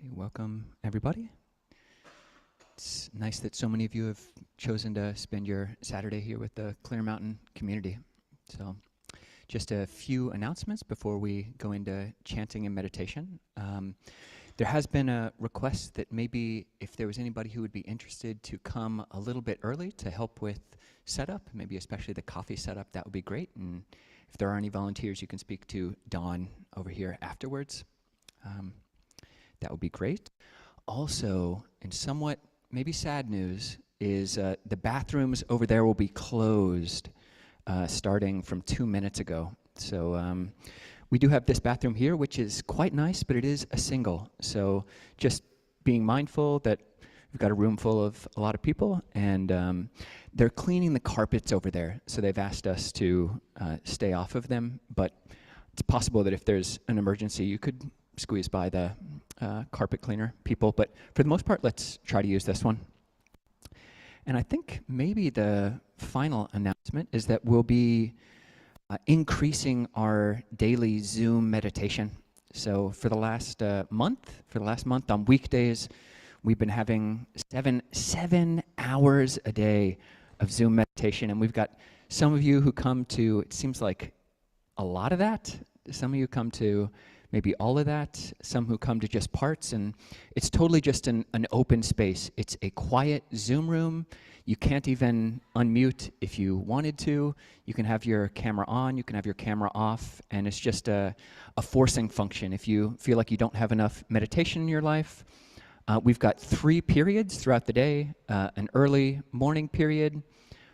Welcome, everybody. It's nice that so many of you have chosen to spend your Saturday here with the Clear Mountain community. So, just a few announcements before we go into chanting and meditation. There has been a request that maybe if there was anybody who would be interested to come a little bit early to help with setup, maybe especially the coffee setup, that would be great. And if there are any volunteers, you can speak to Dawn over here afterwards. That would be great. Also, in somewhat maybe sad news, is the bathrooms over there will be closed starting from 2 minutes ago. So we do have this bathroom here, which is quite nice, but it is a single. So just being mindful that we've got a room full of a lot of people, and they're cleaning the carpets over there. So they've asked us to stay off of them, but it's possible that if there's an emergency, you could squeeze by the carpet cleaner people, but for the most part, let's try to use this one. And I think maybe the final announcement is that we'll be increasing our daily Zoom meditation. So for the last month on weekdays, we've been having seven hours a day of Zoom meditation, and we've got some of you who come to, it seems like a lot of that. Some of you come to maybe all of that, some who come to just parts, and it's totally just an open space. It's a quiet Zoom room. You can't even unmute if you wanted to. You can have your camera on, you can have your camera off, and it's just a forcing function. If you feel like you don't have enough meditation in your life, we've got 3 periods throughout the day, an early morning period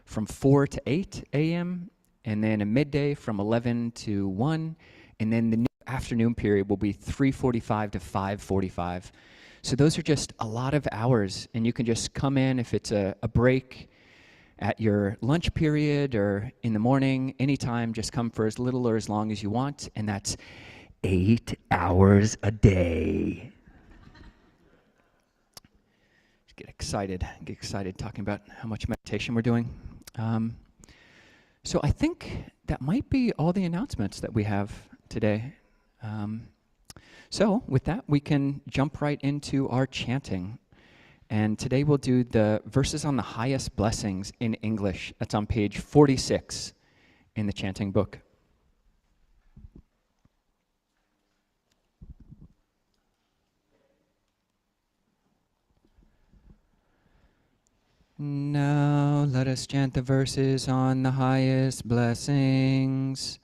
from 4 to 8 a.m., and then a midday from 11 to 1, and then the afternoon period will be 3:45 to 5:45. So those are just a lot of hours, and you can just come in if it's a break at your lunch period or in the morning, anytime, just come for as little or as long as you want, and that's 8 hours a day. Get excited talking about how much meditation we're doing. So I think that might be all the announcements that we have today. So with that, we can jump right into our chanting. And today we'll do the verses on the highest blessings in English. That's on page 46 in the chanting book. Now let us chant the verses on the highest blessings.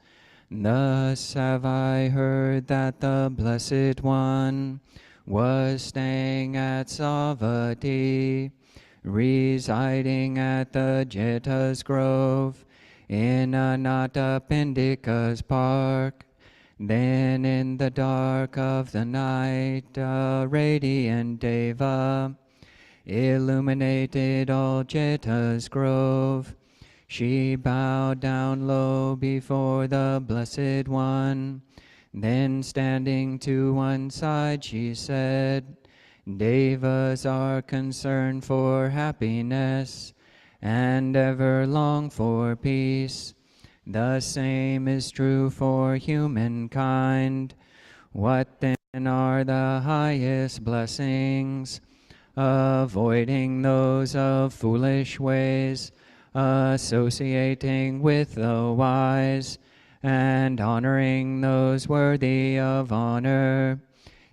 Thus have I heard that the Blessed One was staying at Savatthi, residing at the Jeta's Grove, in Anathapindika's park. Then in the dark of the night, a radiant Deva illuminated all Jeta's Grove. She bowed down low before the Blessed One. Then standing to one side, she said, Devas are concerned for happiness and ever long for peace. The same is true for humankind. What then are the highest blessings? Avoiding those of foolish ways, associating with the wise, and honoring those worthy of honor.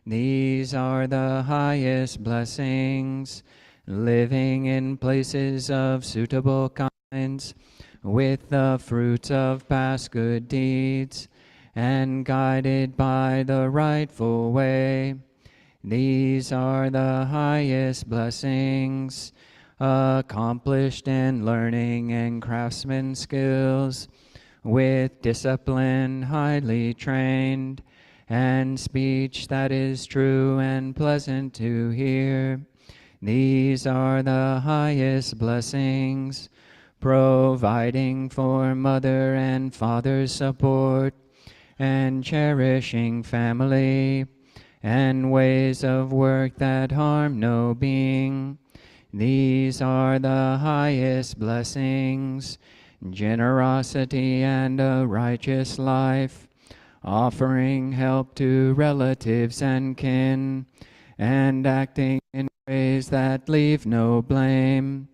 These are the highest blessings, living in places of suitable kinds, with the fruits of past good deeds, and guided by the rightful way. These are the highest blessings, accomplished in learning and craftsman skills, with discipline highly trained, and speech that is true and pleasant to hear. These are the highest blessings, providing for mother and father's support, and cherishing family, and ways of work that harm no being. These are the highest blessings, generosity and a righteous life, offering help to relatives and kin, and acting in ways that leave no blame.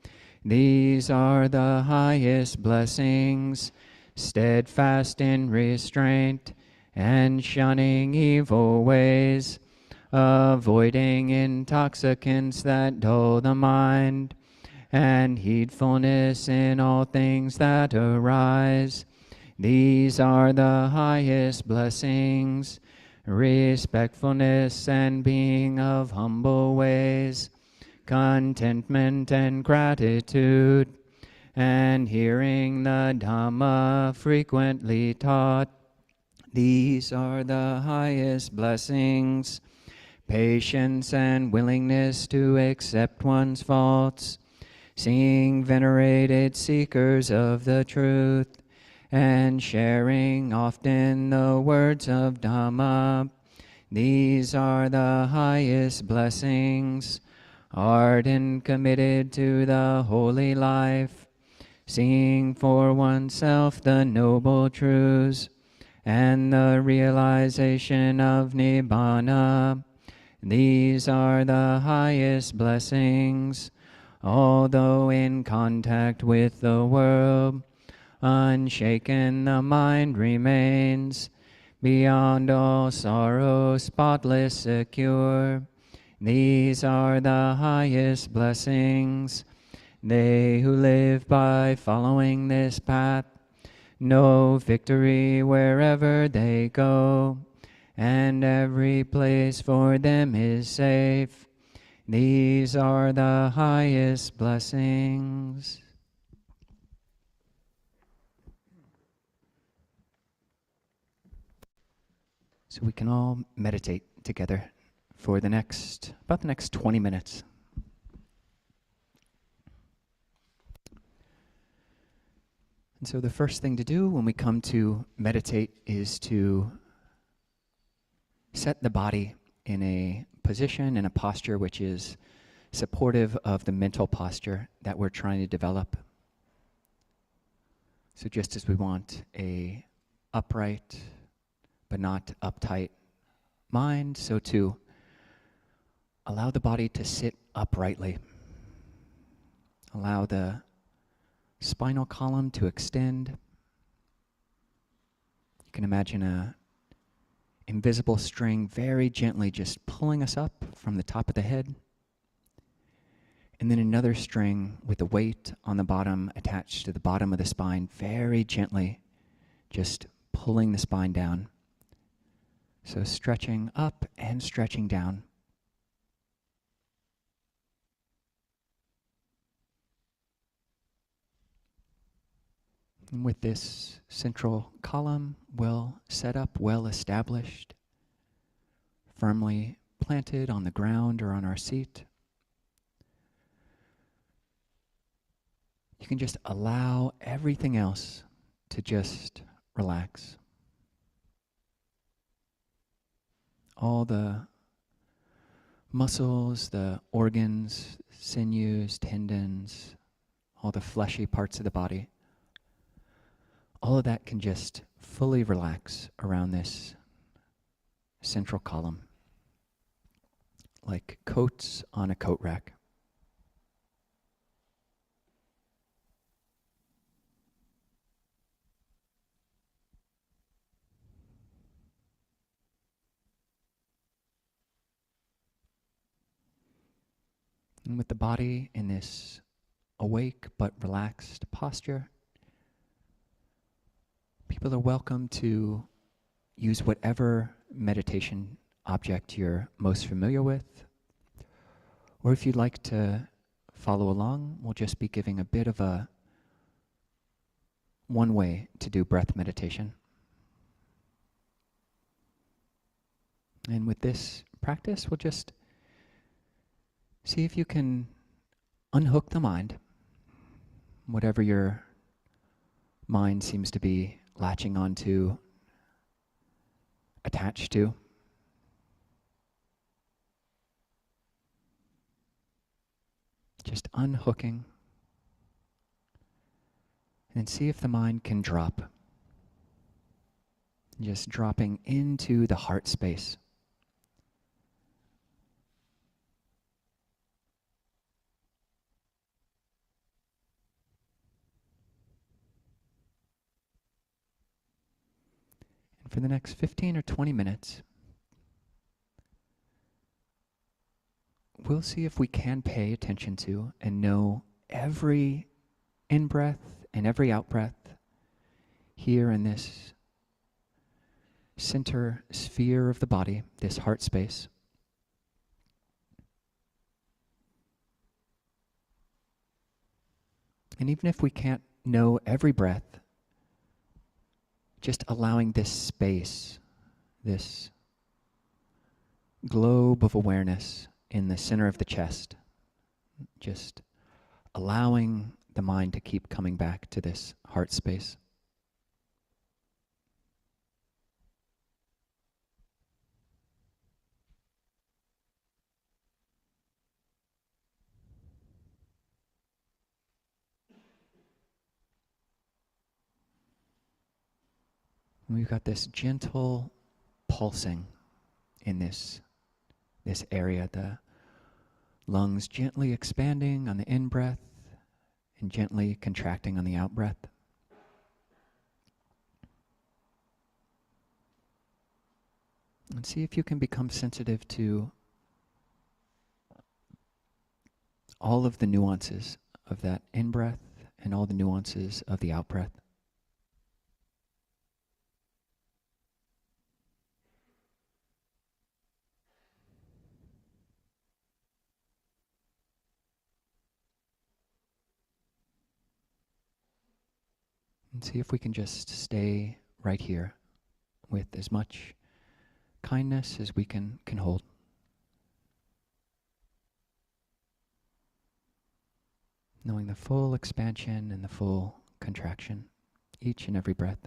These are the highest blessings, steadfast in restraint and shunning evil ways, avoiding intoxicants that dull the mind, and heedfulness in all things that arise. These are the highest blessings, respectfulness and being of humble ways, contentment and gratitude, and hearing the Dhamma frequently taught. These are the highest blessings, patience and willingness to accept one's faults, seeing venerated seekers of the truth, and sharing often the words of Dhamma. These are the highest blessings, ardent committed to the holy life, seeing for oneself the noble truths, and the realization of Nibbana. These are the highest blessings, although in contact with the world, unshaken the mind remains, beyond all sorrow, spotless, secure. These are the highest blessings. They who live by following this path know victory wherever they go, and every place for them is safe. These are the highest blessings. So we can all meditate together for about the next 20 minutes. And so the first thing to do when we come to meditate is to set the body in a position and a posture which is supportive of the mental posture that we're trying to develop. So just as we want a upright but not uptight mind, so to allow the body to sit uprightly. Allow the spinal column to extend. You can imagine a invisible string very gently just pulling us up from the top of the head. And then another string with the weight on the bottom attached to the bottom of the spine, very gently just pulling the spine down. So stretching up and stretching down. And with this central column well set up, well established, firmly planted on the ground or on our seat, you can just allow everything else to just relax. All the muscles, the organs, sinews, tendons, all the fleshy parts of the body, all of that can just fully relax around this central column, like coats on a coat rack. And with the body in this awake but relaxed posture, people are welcome to use whatever meditation object you're most familiar with. Or if you'd like to follow along, we'll just be giving a bit of one way to do breath meditation. And with this practice, we'll just see if you can unhook the mind, whatever your mind seems to be latching onto, attached to. Just unhooking. And then see if the mind can drop. Just dropping into the heart space. For the next 15 or 20 minutes, we'll see if we can pay attention to and know every in-breath and every out-breath here in this center sphere of the body, this heart space. And even if we can't know every breath, just allowing this space, this globe of awareness in the center of the chest, just allowing the mind to keep coming back to this heart space. We've got this gentle pulsing in this area, the lungs gently expanding on the in-breath and gently contracting on the out-breath. And see if you can become sensitive to all of the nuances of that in-breath and all the nuances of the out-breath. And see if we can just stay right here with as much kindness as we can hold. Knowing the full expansion and the full contraction, each and every breath.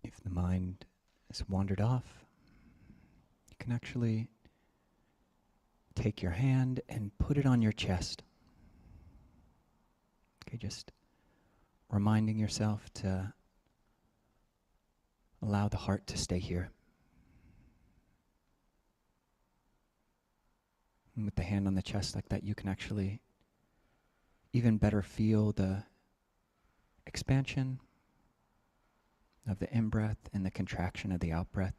If the mind has wandered off, you can actually take your hand and put it on your chest. Okay, just reminding yourself to allow the heart to stay here. And with the hand on the chest like that, you can actually even better feel the expansion of the in-breath and the contraction of the out-breath.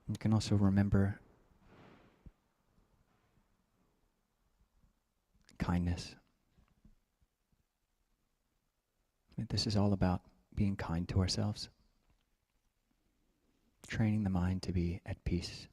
You can also remember kindness. This is all about being kind to ourselves, training the mind to be at peace.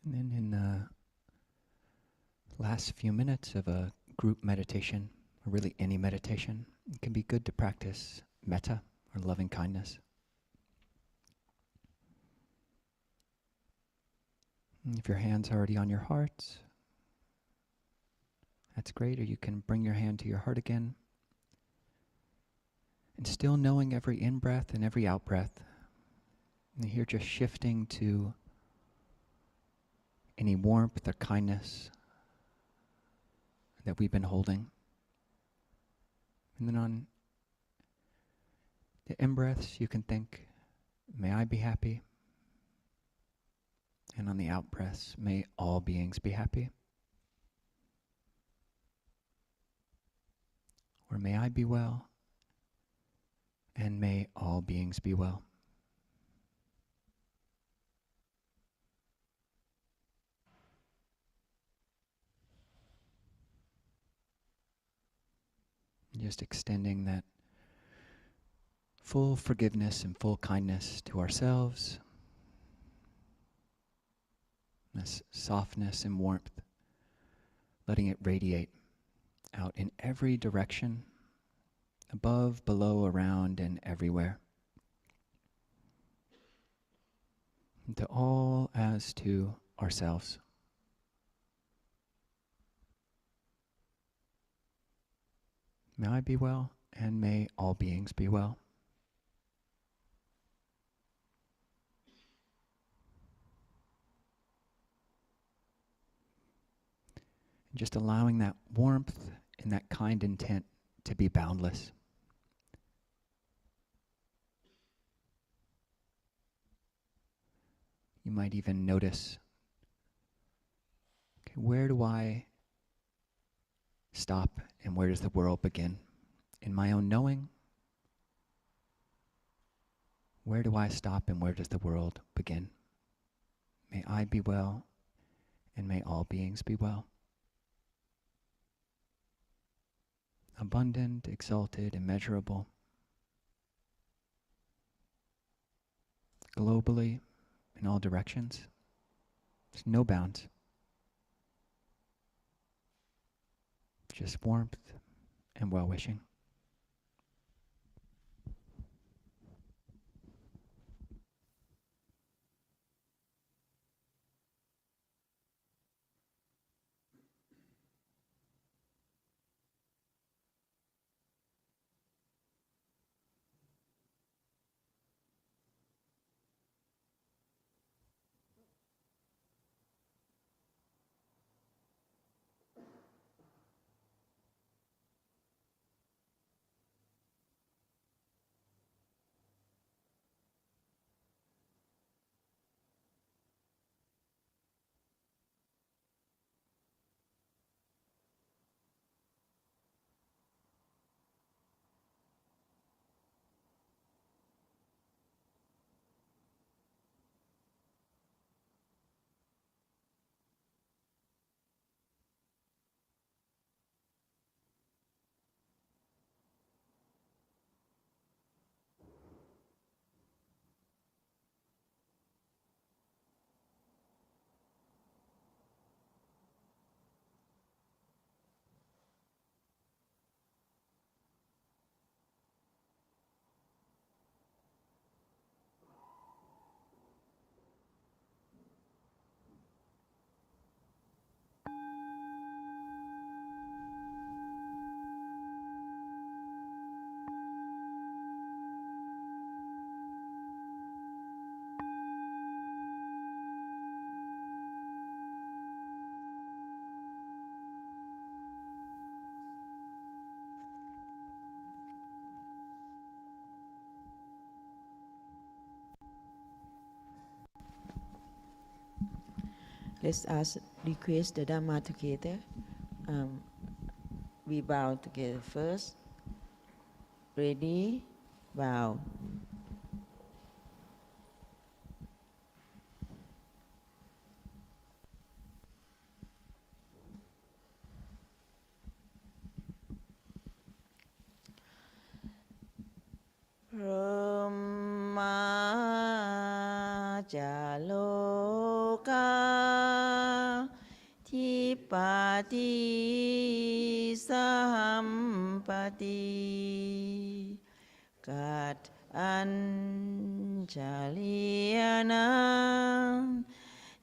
And then in the last few minutes of a group meditation, or really any meditation, it can be good to practice metta, or loving kindness. And if your hand's already on your heart, that's great, or you can bring your hand to your heart again. And still knowing every in-breath and every out-breath, and here just shifting to any warmth or kindness that we've been holding. And then on the in-breaths, you can think, may I be happy. And on the out-breaths, may all beings be happy. or may I be well, and may all beings be well. Just extending that full forgiveness and full kindness to ourselves, this softness and warmth, letting it radiate out in every direction, above, below, around, and everywhere. And to all as to ourselves. May I be well, and may all beings be well. And just allowing that warmth and that kind intent to be boundless. You might even notice, okay, where do I stop and where does the world begin? In my own knowing, where do I stop and where does the world begin? May I be well, and may all beings be well. Abundant, exalted, immeasurable, globally, in all directions. There's no bounds. Just warmth and well-wishing. Let us request the Dhamma together. We bow together first. Ready? Bow. Brahma Jaloka Tipati Sahampati Kat Anjaliana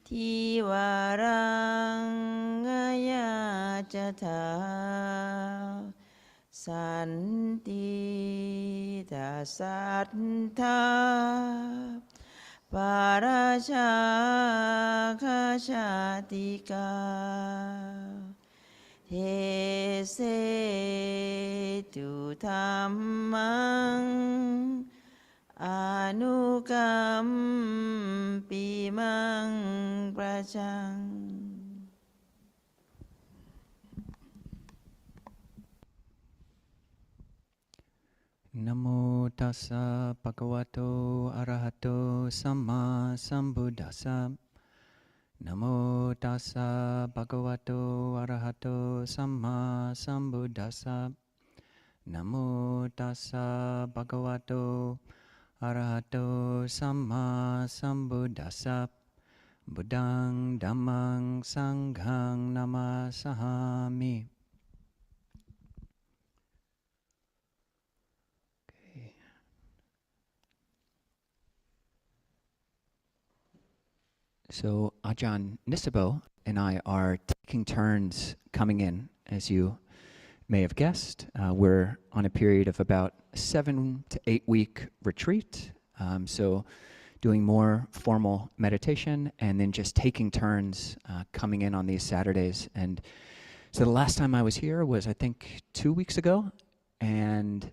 Tiwarangaya Jatha Santi Dasattha Parachakashatika Tese tu Dhammang Anukampimang Prajang. Namo tassa bhagavato arahato samma sambuddhassa. Namo tassa bhagavato arahato samma sambuddhassa. Namo tassa bhagavato arahato samma sambuddhassa. Buddhang dhammang sanghang namasahami. Okay. So Ajahn Nisabo and I are taking turns coming in. As you may have guessed, we're on a period of about 7 to 8 week retreat. So doing more formal meditation and then just taking turns coming in on these Saturdays. And so the last time I was here was, I think, 2 weeks ago. And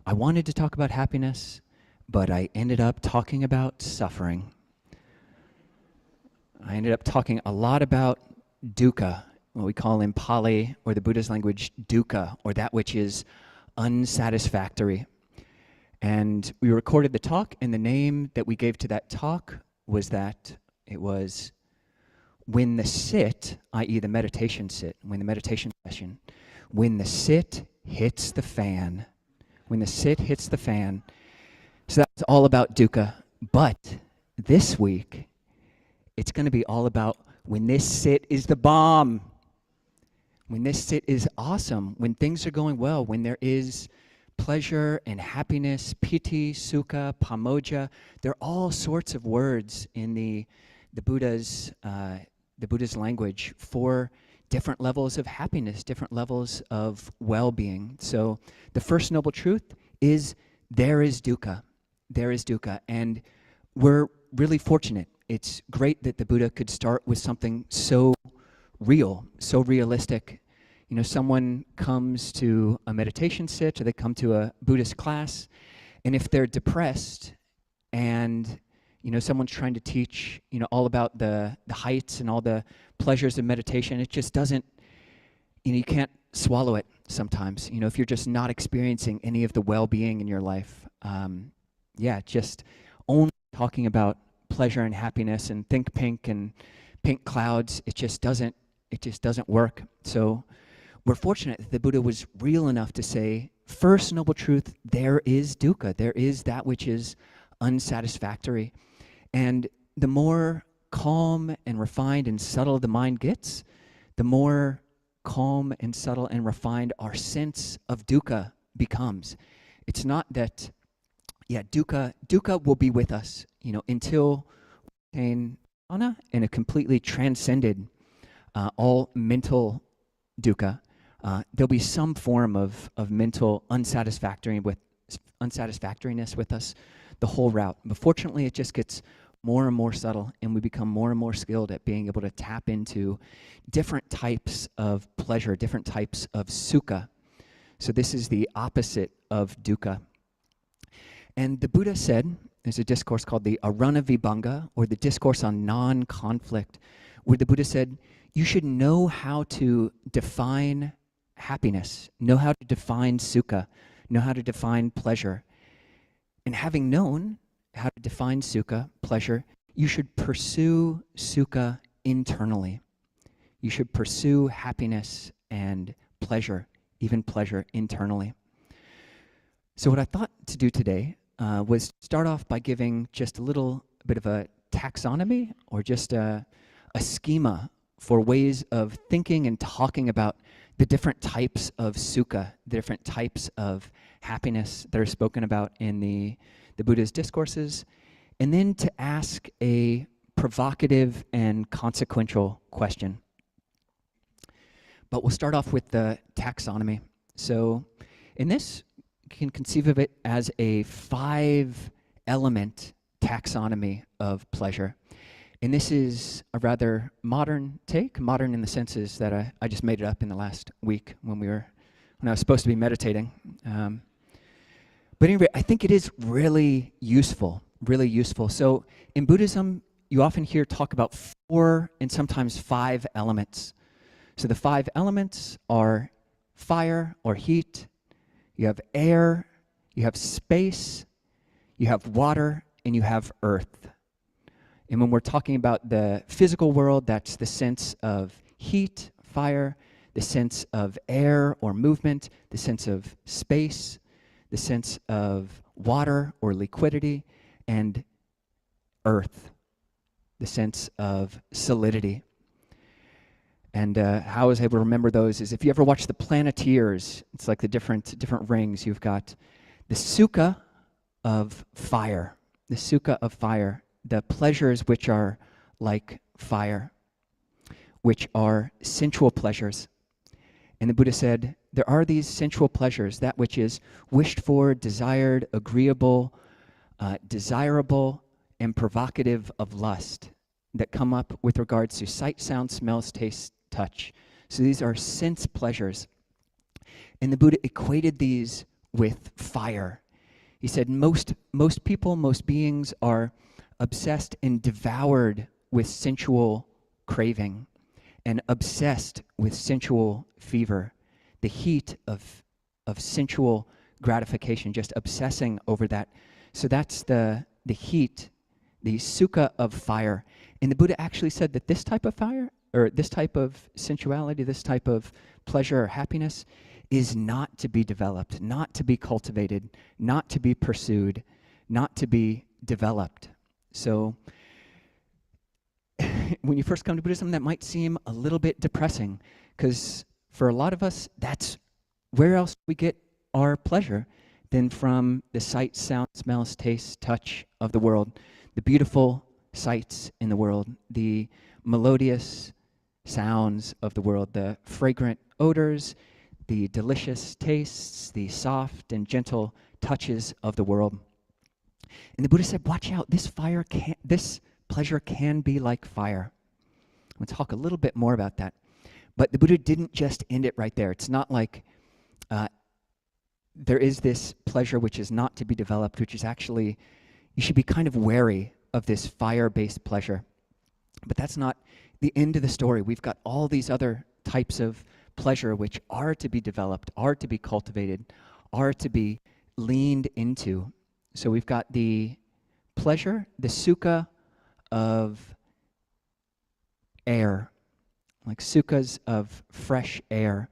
I wanted to talk about happiness, but I ended up talking about suffering. I ended up talking a lot about dukkha, what we call in Pali or the Buddha's language dukkha, or that which is unsatisfactory. And we recorded the talk, and the name that we gave to that talk was that it was when the sit, i.e. the meditation sit, when the meditation session, when the sit hits the fan. When the sit hits the fan. So that's all about dukkha. But this week, it's going to be all about when this sit is the bomb. When this sit is awesome, when things are going well, when there is pleasure and happiness, piti, sukha, pamoja. There are all sorts of words in the Buddha's language for different levels of happiness, different levels of well-being. So the first noble truth is there is dukkha. There is dukkha. And we're really fortunate. It's great that the Buddha could start with something so real, so realistic. You know, someone comes to a meditation sit or they come to a Buddhist class, and if they're depressed and, you know, someone's trying to teach, you know, all about the heights and all the pleasures of meditation, it just doesn't, you know, you can't swallow it sometimes. You know, if you're just not experiencing any of the well-being in your life, just only talking about pleasure and happiness and think pink and pink clouds, it just doesn't work. So we're fortunate that the Buddha was real enough to say, first noble truth, there is dukkha. There is that which is unsatisfactory. And the more calm and refined and subtle the mind gets, the more calm and subtle and refined our sense of dukkha becomes. It's not that, dukkha will be with us, you know, until we attain jhana and a completely transcended all mental dukkha. There'll be some form of mental unsatisfactoriness with us the whole route. But fortunately, it just gets more and more subtle, and we become more and more skilled at being able to tap into different types of pleasure, different types of sukha. So this is the opposite of dukkha. And the Buddha said, there's a discourse called the Arana Vibhanga, or the discourse on non-conflict, where the Buddha said, you should know how to define happiness, know how to define sukha, know how to define pleasure. And having known how to define sukha, pleasure, you should pursue sukha internally. You should pursue happiness and pleasure, even pleasure internally. So what I thought to do today was start off by giving just a little bit of a taxonomy, or just a schema for ways of thinking and talking about the different types of sukha, the different types of happiness that are spoken about in the Buddha's discourses, and then to ask a provocative and consequential question. But we'll start off with the taxonomy. So in this, you can conceive of it as a 5-element taxonomy of pleasure. And this is a rather modern take, modern in the senses that I just made it up in the last week when I was supposed to be meditating. But anyway, I think it is really useful, really useful. So in Buddhism, you often hear talk about 4 and sometimes 5 elements. So the 5 elements are fire or heat, you have air, you have space, you have water, and you have earth. And when we're talking about the physical world, that's the sense of heat, fire, the sense of air or movement, the sense of space, the sense of water or liquidity, and earth, the sense of solidity. And how I was able to remember those is if you ever watch the Planeteers, it's like the different rings. You've got the sukha of fire, the pleasures which are like fire, which are sensual pleasures. And the Buddha said, there are these sensual pleasures, that which is wished for, desired, agreeable, desirable, and provocative of lust, that come up with regards to sight, sound, smells, taste, touch. So these are sense pleasures. And the Buddha equated these with fire. He said most people, most beings are obsessed and devoured with sensual craving and obsessed with sensual fever, the heat of sensual gratification, just obsessing over that. So that's the heat, the sukha of fire. And the Buddha actually said that this type of fire, or this type of sensuality, this type of pleasure or happiness, is not to be developed, not to be cultivated, not to be pursued, not to be developed. So when you first come to Buddhism, that might seem a little bit depressing, because for a lot of us, that's where else we get our pleasure than from the sight, sound, smells, taste, touch of the world, the beautiful sights in the world, the melodious sounds of the world, the fragrant odors, the delicious tastes, the soft and gentle touches of the world. And the Buddha said, watch out, this pleasure can be like fire. We'll talk a little bit more about that. But the Buddha didn't just end it right there. It's not like there is this pleasure which is not to be developed, which is actually, you should be kind of wary of this fire-based pleasure. But that's not the end of the story. We've got all these other types of pleasure which are to be developed, are to be cultivated, are to be leaned into. So we've got the pleasure, the sukha of air, like sukhas of fresh air.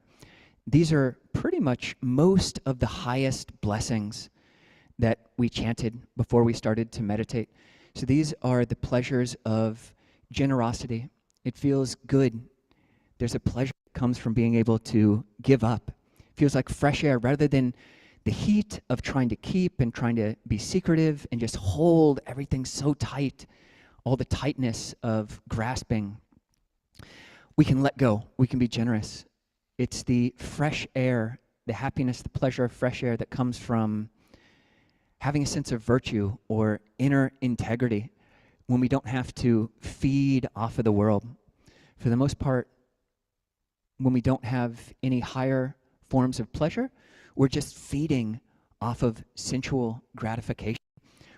These are pretty much most of the highest blessings that we chanted before we started to meditate. So these are the pleasures of generosity. It feels good. There's a pleasure that comes from being able to give up. It feels like fresh air rather than the heat of trying to keep and trying to be secretive and just hold everything so tight, all the tightness of grasping. We can let go. We can be generous. It's the fresh air, the happiness, the pleasure of fresh air that comes from having a sense of virtue or inner integrity when we don't have to feed off of the world. For the most part, when we don't have any higher forms of pleasure, we're just feeding off of sensual gratification.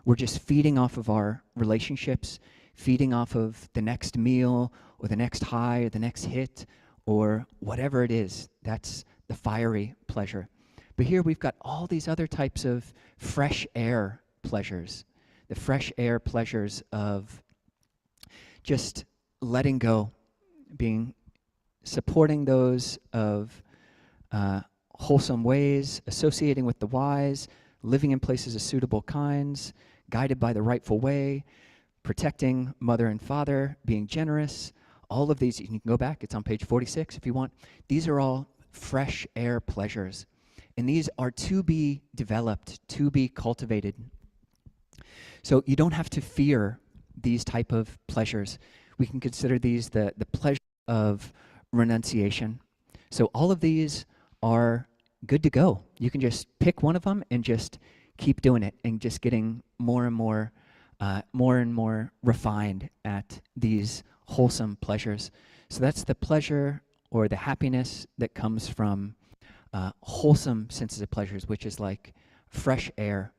We're just feeding off of our relationships, feeding off of the next meal or the next high or the next hit or whatever it is. That's the fiery pleasure. But here we've got all these other types of fresh air pleasures, the fresh air pleasures of just letting go, supporting those of wholesome ways, associating with the wise, living in places of suitable kinds, guided by the rightful way, protecting mother and father, being generous. All of these, you can go back, it's on page 46 if you want. These are all fresh air pleasures. And these are to be developed, to be cultivated. So you don't have to fear these type of pleasures. We can consider these the pleasure of renunciation. So all of these are good to go. You can just pick one of them and just keep doing it and just getting more and more refined at these wholesome pleasures. So that's the pleasure or the happiness that comes from wholesome senses of pleasures, which is like fresh air.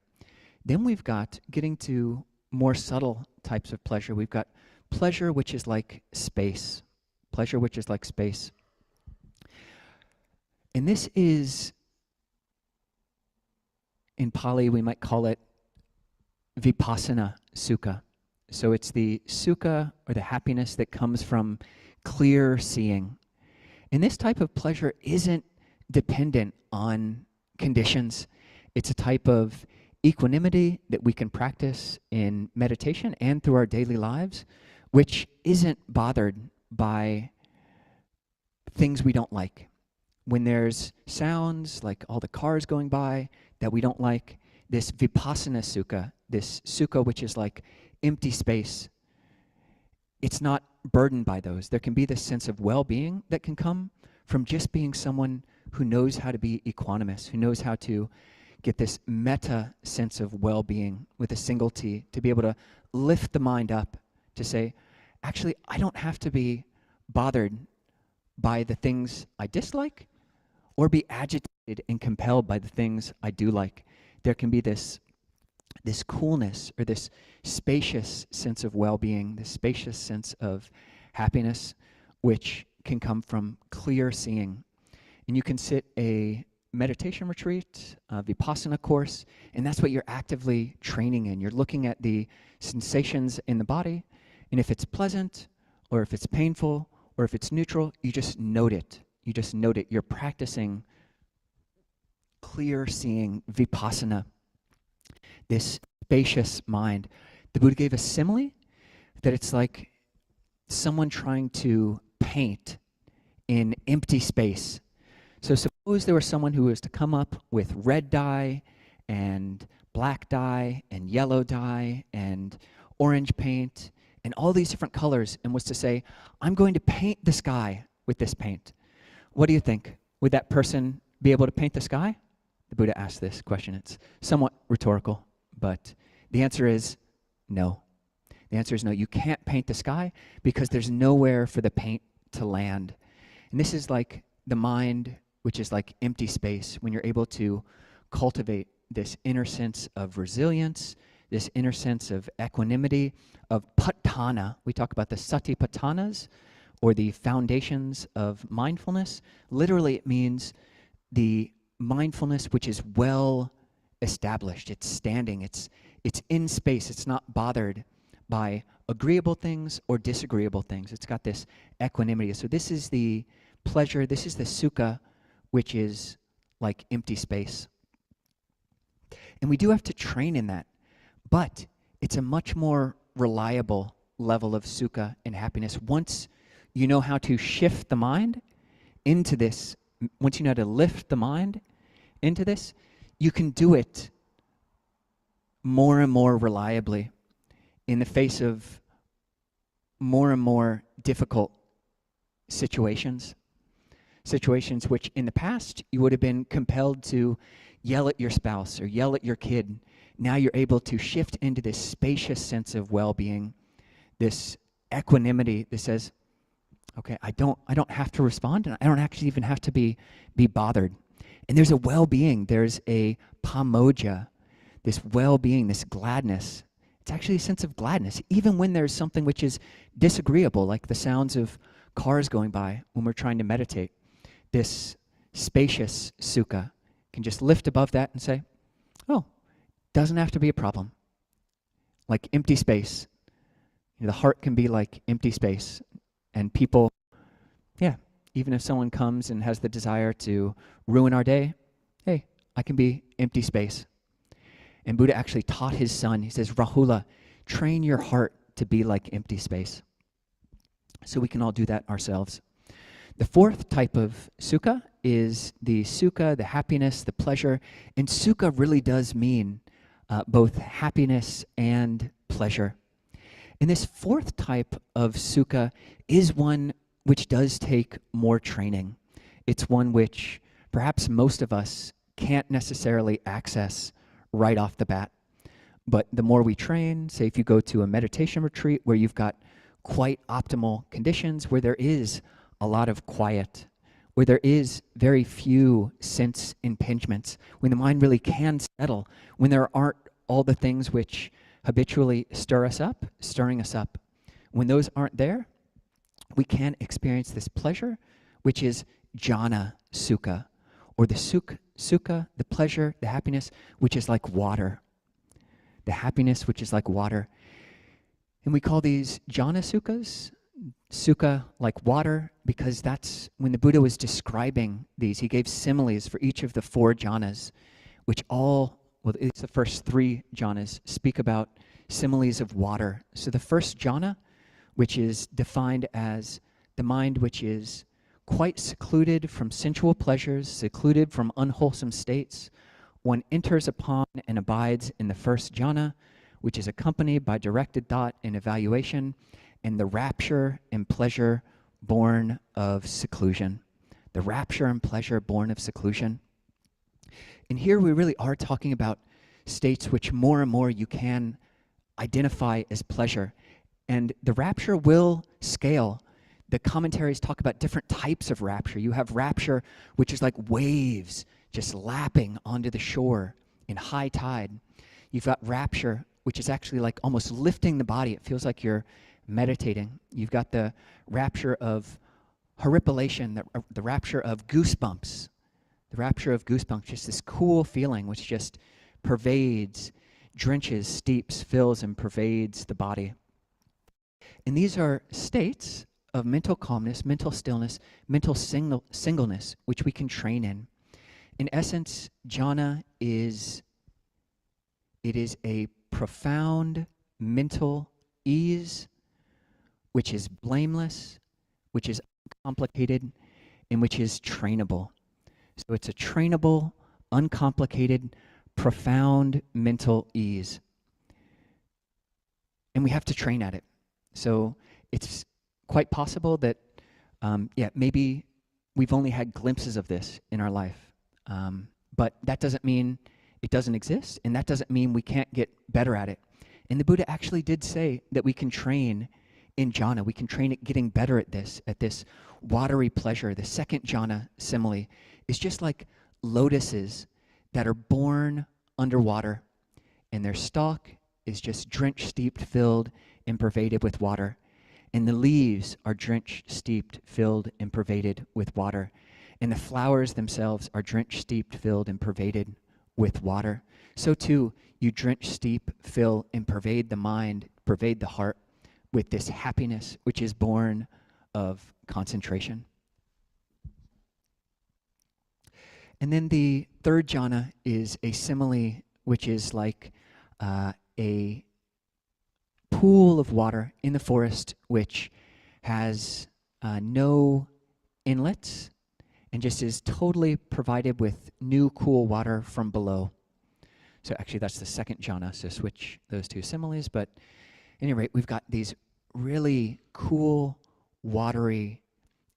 Then we've got getting to more subtle types of pleasure. We've got pleasure which is like space. Pleasure which is like space. And this is in Pali, we might call it vipassana sukha. So it's the sukha or the happiness that comes from clear seeing. And this type of pleasure isn't dependent on conditions. It's a type of equanimity that we can practice in meditation and through our daily lives, which isn't bothered by things we don't like. When there's sounds like all the cars going by that we don't like, this vipassana sukha, this sukha which is like empty space, it's not burdened by those. There can be this sense of well-being that can come from just being someone who knows how to be equanimous, who knows how to get this metta sense of well-being with a single T, to be able to lift the mind up, to say, actually, I don't have to be bothered by the things I dislike or be agitated and compelled by the things I do like. There can be this coolness or this spacious sense of well-being, this spacious sense of happiness, which can come from clear seeing. And you can sit a meditation retreat, a vipassana course, and that's what you're actively training in. You're looking at the sensations in the body, and if it's pleasant, or if it's painful, or if it's neutral, you just note it. You just note it. You're practicing clear seeing, vipassana, this spacious mind. The Buddha gave a simile that it's like someone trying to paint in empty space. So suppose there was someone who was to come up with red dye and black dye and yellow dye and orange paint and all these different colors and was to say, I'm going to paint the sky with this paint. What do you think? Would that person be able to paint the sky? The Buddha asked this question. It's somewhat rhetorical, but the answer is no. The answer is no. You can't paint the sky because there's nowhere for the paint to land. And this is like the mind, which is like empty space, when you're able to cultivate this inner sense of resilience, this inner sense of equanimity, of patthana. We talk about the satipatthanas, or the foundations of mindfulness. Literally, it means the mindfulness which is well established. It's standing. It's in space. It's not bothered by agreeable things or disagreeable things. It's got this equanimity. So this is the pleasure. This is the sukha, which is like empty space. And we do have to train in that, but it's a much more reliable level of sukha and happiness once you know how to shift the mind into this. Once you know how to lift the mind into this, you can do it more and more reliably in the face of more and more difficult situations. Situations which in the past you would have been compelled to yell at your spouse or yell at your kid. Now you're able to shift into this spacious sense of well-being, this equanimity that says, okay, I don't have to respond, and I don't actually even have to be bothered. And there's a well-being, there's a pamoja, this well-being, this gladness. It's actually a sense of gladness, even when there's something which is disagreeable, like the sounds of cars going by when we're trying to meditate. This spacious sukha can just lift above that and say, oh, doesn't have to be a problem. Like empty space. The heart can be like empty space. And people, even if someone comes and has the desire to ruin our day, hey, I can be empty space. And Buddha actually taught his son, he says, Rahula, train your heart to be like empty space. So we can all do that ourselves. The fourth type of sukha is the sukha, the happiness, the pleasure. And sukha really does mean both happiness and pleasure. And this fourth type of sukha is one which does take more training. It's one which perhaps most of us can't necessarily access right off the bat. But the more we train, say if you go to a meditation retreat where you've got quite optimal conditions, where there is a lot of quiet, where there is very few sense impingements, when the mind really can settle, when there aren't all the things which habitually stirring us up. When those aren't there, we can experience this pleasure, which is jhana sukha, or the sukha, the pleasure, the happiness, which is like water. The happiness which is like water. And we call these jhana sukhas, sukha like water, because that's when the Buddha was describing these, he gave similes for each of the 4 jhanas, which all, well, it's the first 3 jhanas, speak about similes of water. So the first jhana, which is defined as the mind which is quite secluded from sensual pleasures, secluded from unwholesome states, one enters upon and abides in the first jhana, which is accompanied by directed thought and evaluation, and the rapture and pleasure born of seclusion. The rapture and pleasure born of seclusion. And here we really are talking about states which more and more you can identify as pleasure. And the rapture will scale. The commentaries talk about different types of rapture. You have rapture, which is like waves just lapping onto the shore in high tide. You've got rapture, which is actually like almost lifting the body. It feels like you're meditating. You've got the rapture of horripilation, the rapture of goosebumps. The rapture of goosebumps, just this cool feeling which just pervades, drenches, steeps, fills, and pervades the body. And these are states of mental calmness, mental stillness, mental singleness, which we can train in. In essence, jhana is a profound mental ease, which is blameless, which is uncomplicated, and which is trainable. So it's a trainable, uncomplicated, profound mental ease. And we have to train at it. So it's quite possible that, maybe we've only had glimpses of this in our life. But that doesn't mean it doesn't exist, and that doesn't mean we can't get better at it. And the Buddha actually did say that we can train in jhana. We can train at getting better at this watery pleasure. The second jhana simile is just like lotuses that are born underwater, and their stalk is just drenched, steeped, filled, and pervaded with water. And the leaves are drenched, steeped, filled, and pervaded with water. And the flowers themselves are drenched, steeped, filled, and pervaded with water. So too, you drench, steep, fill, and pervade the mind, pervade the heart with this happiness which is born of concentration. And then the third jhana is a simile which is like a pool of water in the forest which has no inlets and just is totally provided with new cool water from below. So actually that's the second jhana, so switch those two similes. But at any rate, we've got these really cool, watery,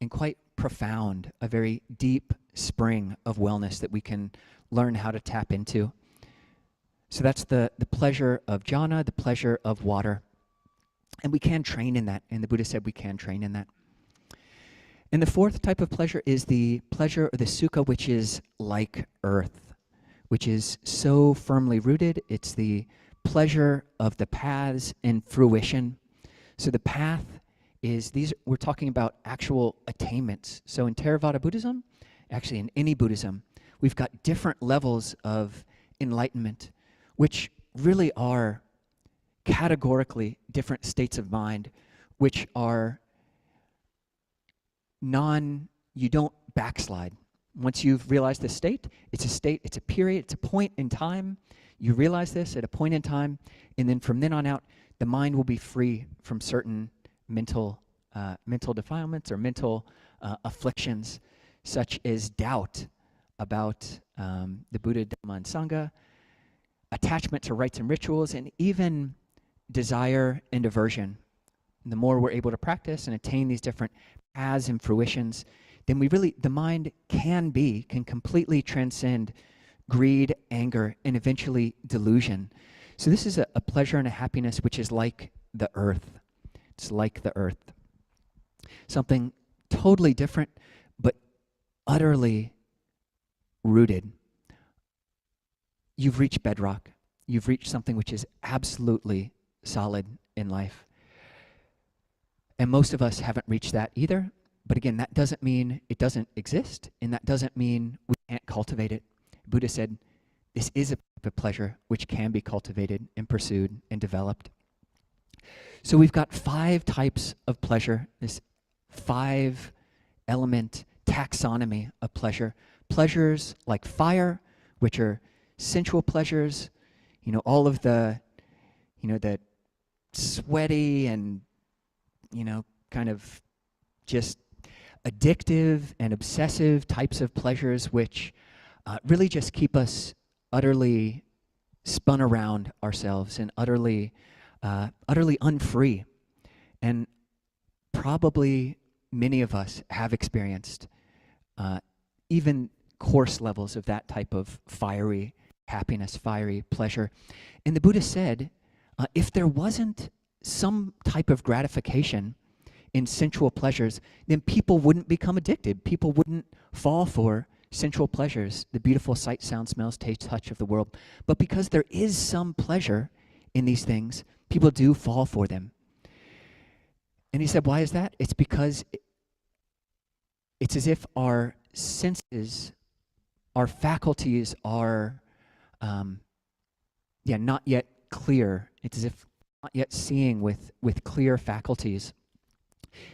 and quite profound, a very deep spring of wellness that we can learn how to tap into. So that's the pleasure of jhana, the pleasure of water. And we can train in that, and the Buddha said we can train in that. And the fourth type of pleasure is the pleasure or the sukha, which is like earth, which is so firmly rooted. It's the pleasure of the paths in fruition. So the path is, we're talking about actual attainments. So in Theravada Buddhism, actually in any Buddhism, we've got different levels of enlightenment, which really are categorically different states of mind, which are you don't backslide. Once you've realized this state, it's a period, it's a point in time. You realize this at a point in time, and then from then on out, the mind will be free from certain mental defilements or mental afflictions, such as doubt about the Buddha, Dhamma, and Sangha, attachment to rites and rituals, and even desire and aversion. And the more we're able to practice and attain these different paths and fruitions, then the mind can completely transcend greed, anger, and eventually delusion. So this is a pleasure and a happiness which is like the earth. It's like the earth. Something totally different, but utterly rooted. You've reached bedrock. You've reached something which is absolutely solid in life. And most of us haven't reached that either. But again, that doesn't mean it doesn't exist, and that doesn't mean we can't cultivate it. Buddha said, this is a type of pleasure which can be cultivated and pursued and developed. So we've got 5 types of pleasure, this 5-element taxonomy of pleasure. Pleasures like fire, which are sensual pleasures, all of the, the sweaty and, kind of just addictive and obsessive types of pleasures, which really just keep us utterly spun around ourselves and utterly unfree. And probably many of us have experienced even coarse levels of that type of fiery happiness, fiery pleasure. And the Buddha said, if there wasn't some type of gratification in sensual pleasures, then people wouldn't become addicted. People wouldn't fall for sensual pleasures, the beautiful sight, sound, smells, taste, touch of the world. But because there is some pleasure in these things, people do fall for them. And he said, why is that? It's because it's as if our senses, our faculties are not yet clear. It's as if not yet seeing with clear faculties.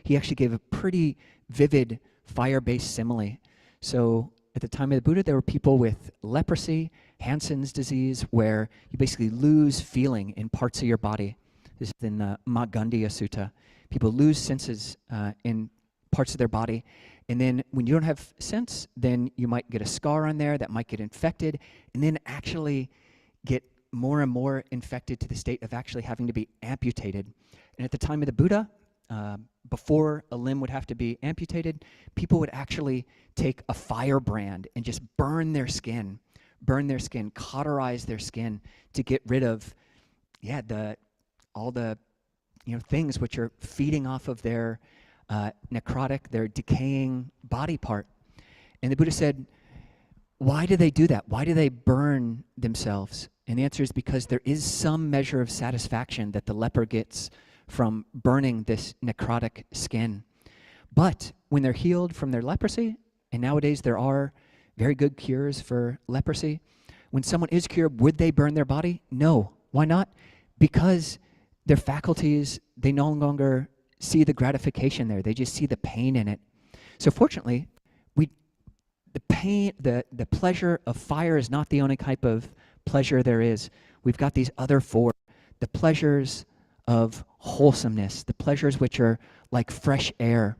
He actually gave a pretty vivid fire-based simile. So at the time of the Buddha, there were people with leprosy, Hansen's disease, where you basically lose feeling in parts of your body. This is in the Magandhya Sutta. People lose senses in parts of their body. And then when you don't have sense, then you might get a scar on there that might get infected, and then actually get more and more infected to the state of actually having to be amputated. And at the time of the Buddha, before a limb would have to be amputated, people would actually take a firebrand and just burn their skin, cauterize their skin to get rid of, all the things which are feeding off of their necrotic, their decaying body part. And the Buddha said, why do they do that? Why do they burn themselves? And the answer is because there is some measure of satisfaction that the leper gets from burning this necrotic skin. But when they're healed from their leprosy, and nowadays there are very good cures for leprosy, when someone is cured, would they burn their body? No. Why not? Because their faculties, they no longer see the gratification there. They just see the pain in it. So fortunately, the pleasure of fire is not the only type of pleasure there is. We've got these other 4, the pleasures of wholesomeness, the pleasures which are like fresh air,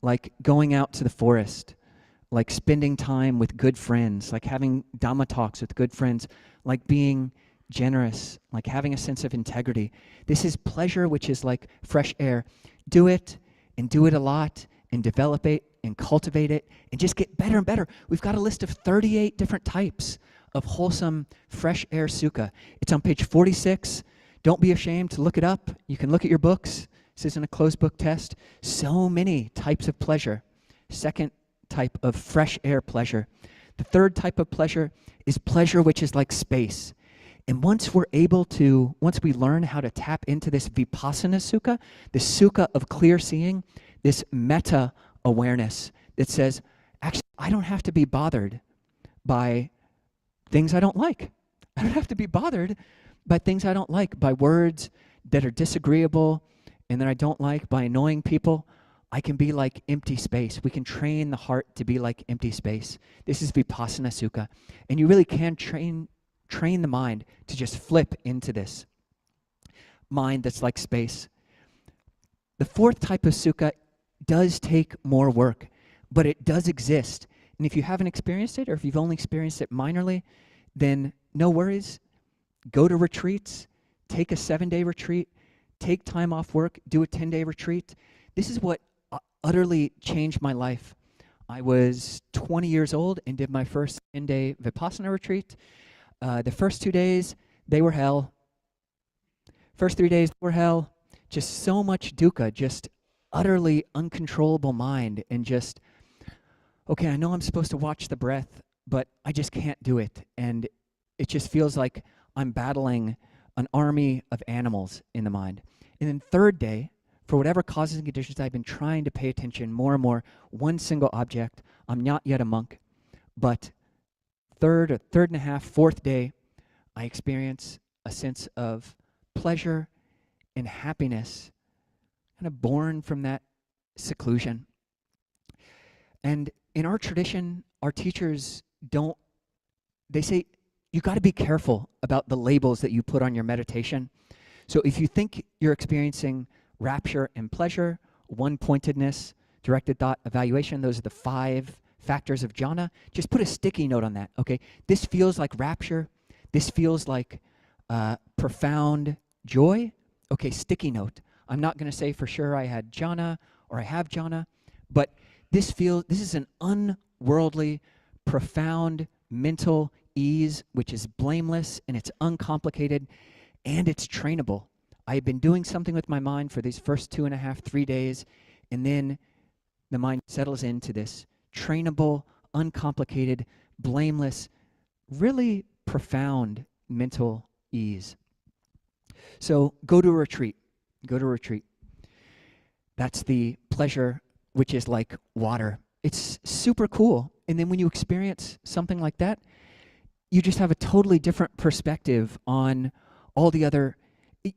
like going out to the forest, like spending time with good friends, like having Dhamma talks with good friends, like being generous, like having a sense of integrity. This is pleasure which is like fresh air. Do it, and do it a lot, and develop it, and cultivate it, and just get better and better. We've got a list of 38 different types of wholesome fresh air sukha. It's on page 46. Don't be ashamed to look it up. You can look at your books. This isn't a closed book test. So many types of pleasure. Second type of fresh air pleasure. The third type of pleasure is pleasure which is like space. And once we learn how to tap into this vipassana sukha, the sukha of clear seeing, this metta awareness that says, actually, I don't have to be bothered by things I don't like. I don't have to be bothered by things I don't like, by words that are disagreeable and that I don't like, by annoying people. I can be like empty space. We can train the heart to be like empty space. This is vipassana sukha. And you really can train the mind to just flip into this mind that's like space. The 4th type of sukha does take more work, but it does exist. And if you haven't experienced it, or if you've only experienced it minorly, then no worries. Go to retreats, take a 7-day retreat, take time off work, do a 10-day retreat. This is what utterly changed my life. I was 20 years old and did my first 10-day Vipassana retreat. The first 2 days, they were hell. First 3 days were hell. Just so much dukkha, just utterly uncontrollable mind, and just, okay, I know I'm supposed to watch the breath, but I just can't do it. And it just feels like I'm battling an army of animals in the mind. And then 3rd day, for whatever causes and conditions, I've been trying to pay attention more and more. One single object. I'm not yet a monk, but third and a half, fourth day, I experience a sense of pleasure and happiness, kind of born from that seclusion. And in our tradition, our teachers they say, you got to be careful about the labels that you put on your meditation. So if you think you're experiencing rapture and pleasure, one-pointedness, directed thought, evaluation, those are the 5 factors of jhana, just put a sticky note on that, okay? This feels like rapture. This feels like profound joy. Okay, sticky note. I'm not going to say for sure I had jhana or I have jhana, but this is an unworldly, profound mental ease, which is blameless and it's uncomplicated and it's trainable. I've been doing something with my mind for these first 2.5, 3 days, and then the mind settles into this trainable, uncomplicated, blameless, really profound mental ease. So go to a retreat. Go to a retreat. That's the pleasure, which is like water. It's super cool. And then when you experience something like that, you just have a totally different perspective on all the other.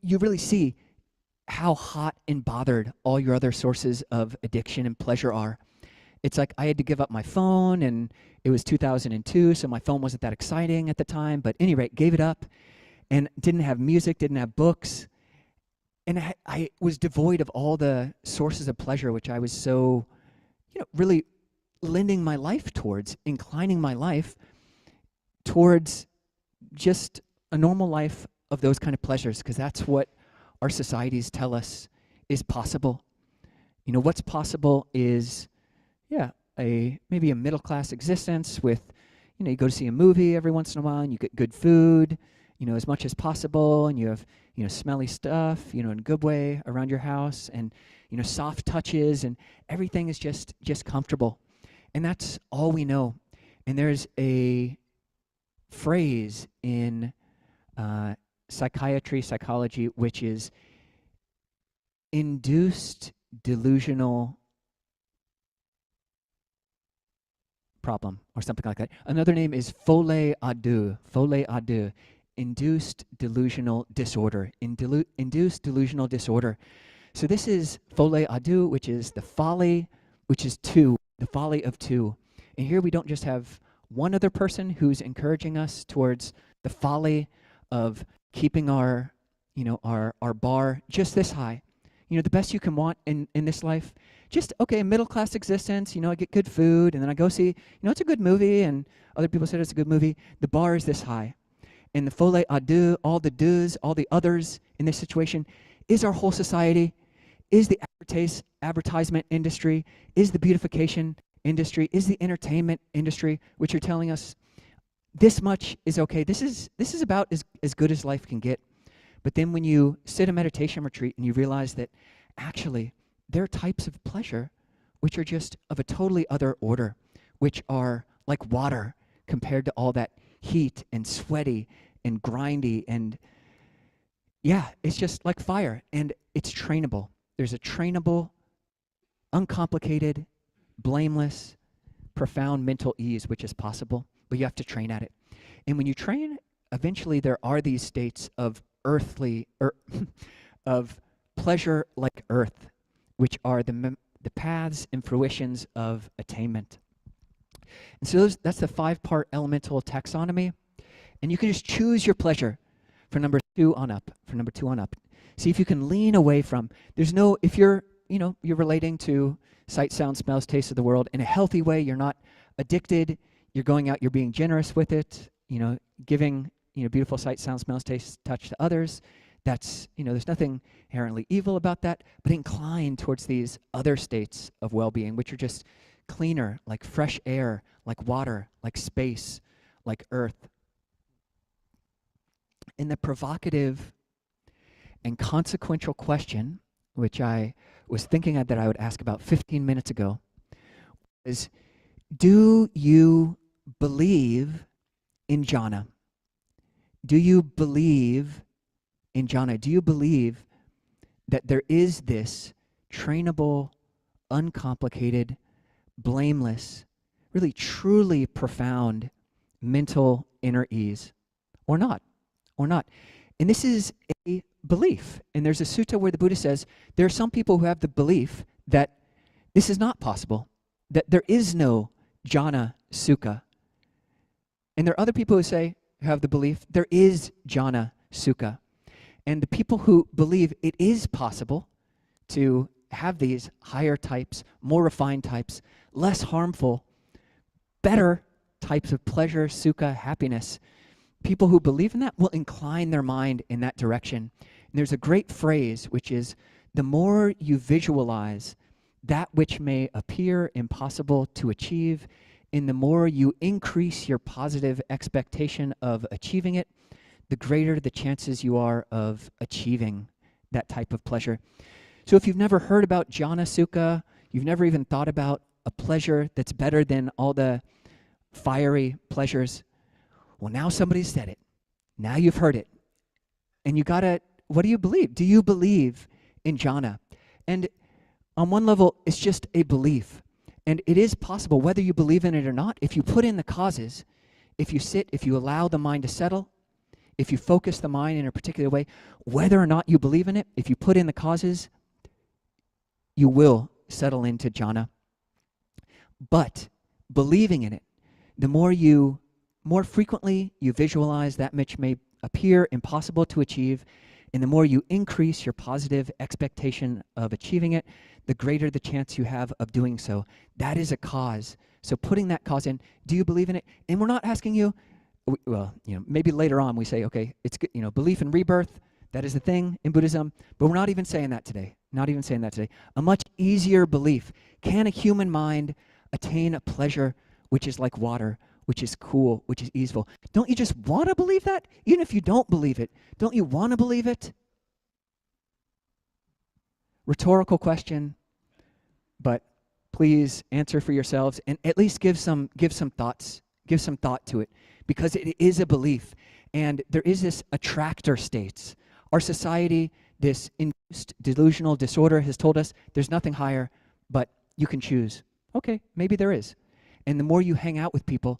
You really see how hot and bothered all your other sources of addiction and pleasure are. It's like I had to give up my phone, and it was 2002, so my phone wasn't that exciting at the time. But at any rate, gave it up and didn't have music, didn't have books. And I was devoid of all the sources of pleasure, which I was so, really lending my life towards, inclining my life towards just a normal life of those kind of pleasures, because that's what our societies tell us is possible. What's possible is, maybe a middle-class existence with, you go to see a movie every once in a while and you get good food, as much as possible, and you have, smelly stuff, in a good way around your house, and, soft touches, and everything is just comfortable. And that's all we know. And there's a phrase in psychology, which is induced delusional problem, or something like that. Another name is folie à deux, induced delusional disorder, induced delusional disorder. So this is folie à deux, which is the folly, which is two, the folly of two. And here we don't just have one other person who's encouraging us towards the folly of keeping our bar just this high. The best you can want in this life, just, okay, middle-class existence, I get good food, and then I go see, it's a good movie, and other people said it's a good movie. The bar is this high. And the folie à deux, all the deux, all the others in this situation, is our whole society, is the advertisement industry, is the beautification industry, is the entertainment industry, which are telling us this much is okay. This is about as good as life can get. But then when you sit a meditation retreat and you realize that actually there are types of pleasure which are just of a totally other order, which are like water compared to all that heat and sweaty and grindy, and it's just like fire, and it's trainable. There's a trainable, uncomplicated, blameless, profound mental ease which is possible, but you have to train at it. And when you train, eventually there are these states of of pleasure like earth, which are the paths and fruitions of attainment. And so that's the 5-part elemental taxonomy. And you can just choose your pleasure from number 2 on up. See if you can lean away from. If you're relating to sight, sound, smells, taste of the world in a healthy way, you're not addicted, you're going out, you're being generous with it, giving, beautiful sight, sound, smells, taste, touch to others. That's, there's nothing inherently evil about that, but incline towards these other states of well-being, which are just cleaner, like fresh air, like water, like space, like earth. And the provocative and consequential question, which I was thinking that I would ask about 15 minutes ago, is, do you believe in jhana? Do you believe in jhana? Do you believe that there is this trainable, uncomplicated, blameless, really truly profound mental inner ease, or not, or not. And this is a belief. And there's a sutta where the Buddha says there are some people who have the belief that this is not possible, that there is no jhana sukha. And there are other people who have the belief there is jhana sukha. And the people who believe it is possible to have these higher types, more refined types, less harmful, better types of pleasure, sukha, happiness, people who believe in that will incline their mind in that direction. And there's a great phrase, which is, the more you visualize that which may appear impossible to achieve, and the more you increase your positive expectation of achieving it, the greater the chances you are of achieving that type of pleasure. So if you've never heard about jhana sukha, you've never even thought about a pleasure that's better than all the fiery pleasures, well, now somebody said it. Now you've heard it. And you gotta, what do you believe? Do you believe in jhana? And on one level, it's just a belief. And it is possible, whether you believe in it or not, if you put in the causes, if you sit, if you allow the mind to settle, if you focus the mind in a particular way, whether or not you believe in it, if you put in the causes, you will settle into jhana. But believing in it, the more frequently you visualize that which may appear impossible to achieve, and the more you increase your positive expectation of achieving it, the greater the chance you have of doing so. That is a cause. So putting that cause in, do you believe in it? And we're not asking you, well, maybe later on we say, okay, it's good, belief in rebirth, that is the thing in Buddhism, but we're not even saying that today. Not even saying that today. A much easier belief. Can a human mind attain a pleasure which is like water, which is cool, which is easeful? Don't you just want to believe that? Even if you don't believe it, don't you want to believe it? Rhetorical question, but please answer for yourselves and at least give some thought to it, because it is a belief. And there is this attractor states. Our society, this induced delusional disorder, has told us there's nothing higher, but you can choose. Okay, maybe there is. And the more you hang out with people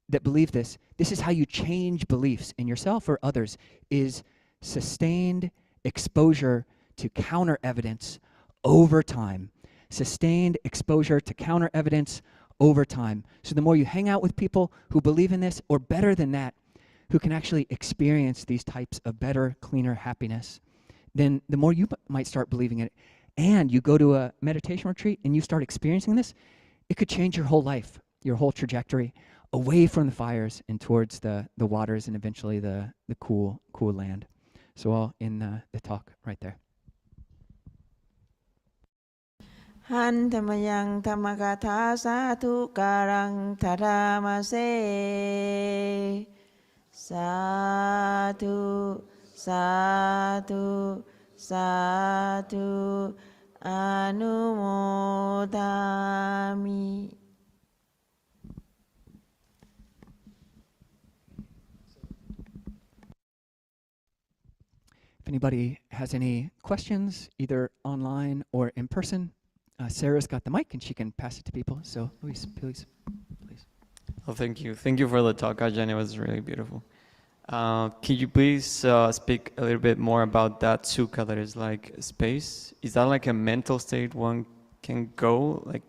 that believe this is how you change beliefs in yourself or others, is sustained exposure to counter evidence over time. Sustained exposure to counter evidence over time. So the more you hang out with people who believe in this, or better than that, who can actually experience these types of better, cleaner happiness, then the more you might start believing it. And you go to a meditation retreat and you start experiencing this, it could change your whole life, your whole trajectory, away from the fires and towards the waters and eventually the cool land. So all in the talk right there. หันธรรมยังธรรมกถาสาธุการังธารามาเสสาธุสาธุสาธุอนุโมทามิ If anybody has any questions, either online or in person, Sarah's got the mic and she can pass it to people. So Luis, please. Well, thank you. Thank you for the talk, Ajahn. It was really beautiful. Can you please speak a little bit more about that sukha that is like space? Is that like a mental state one can go like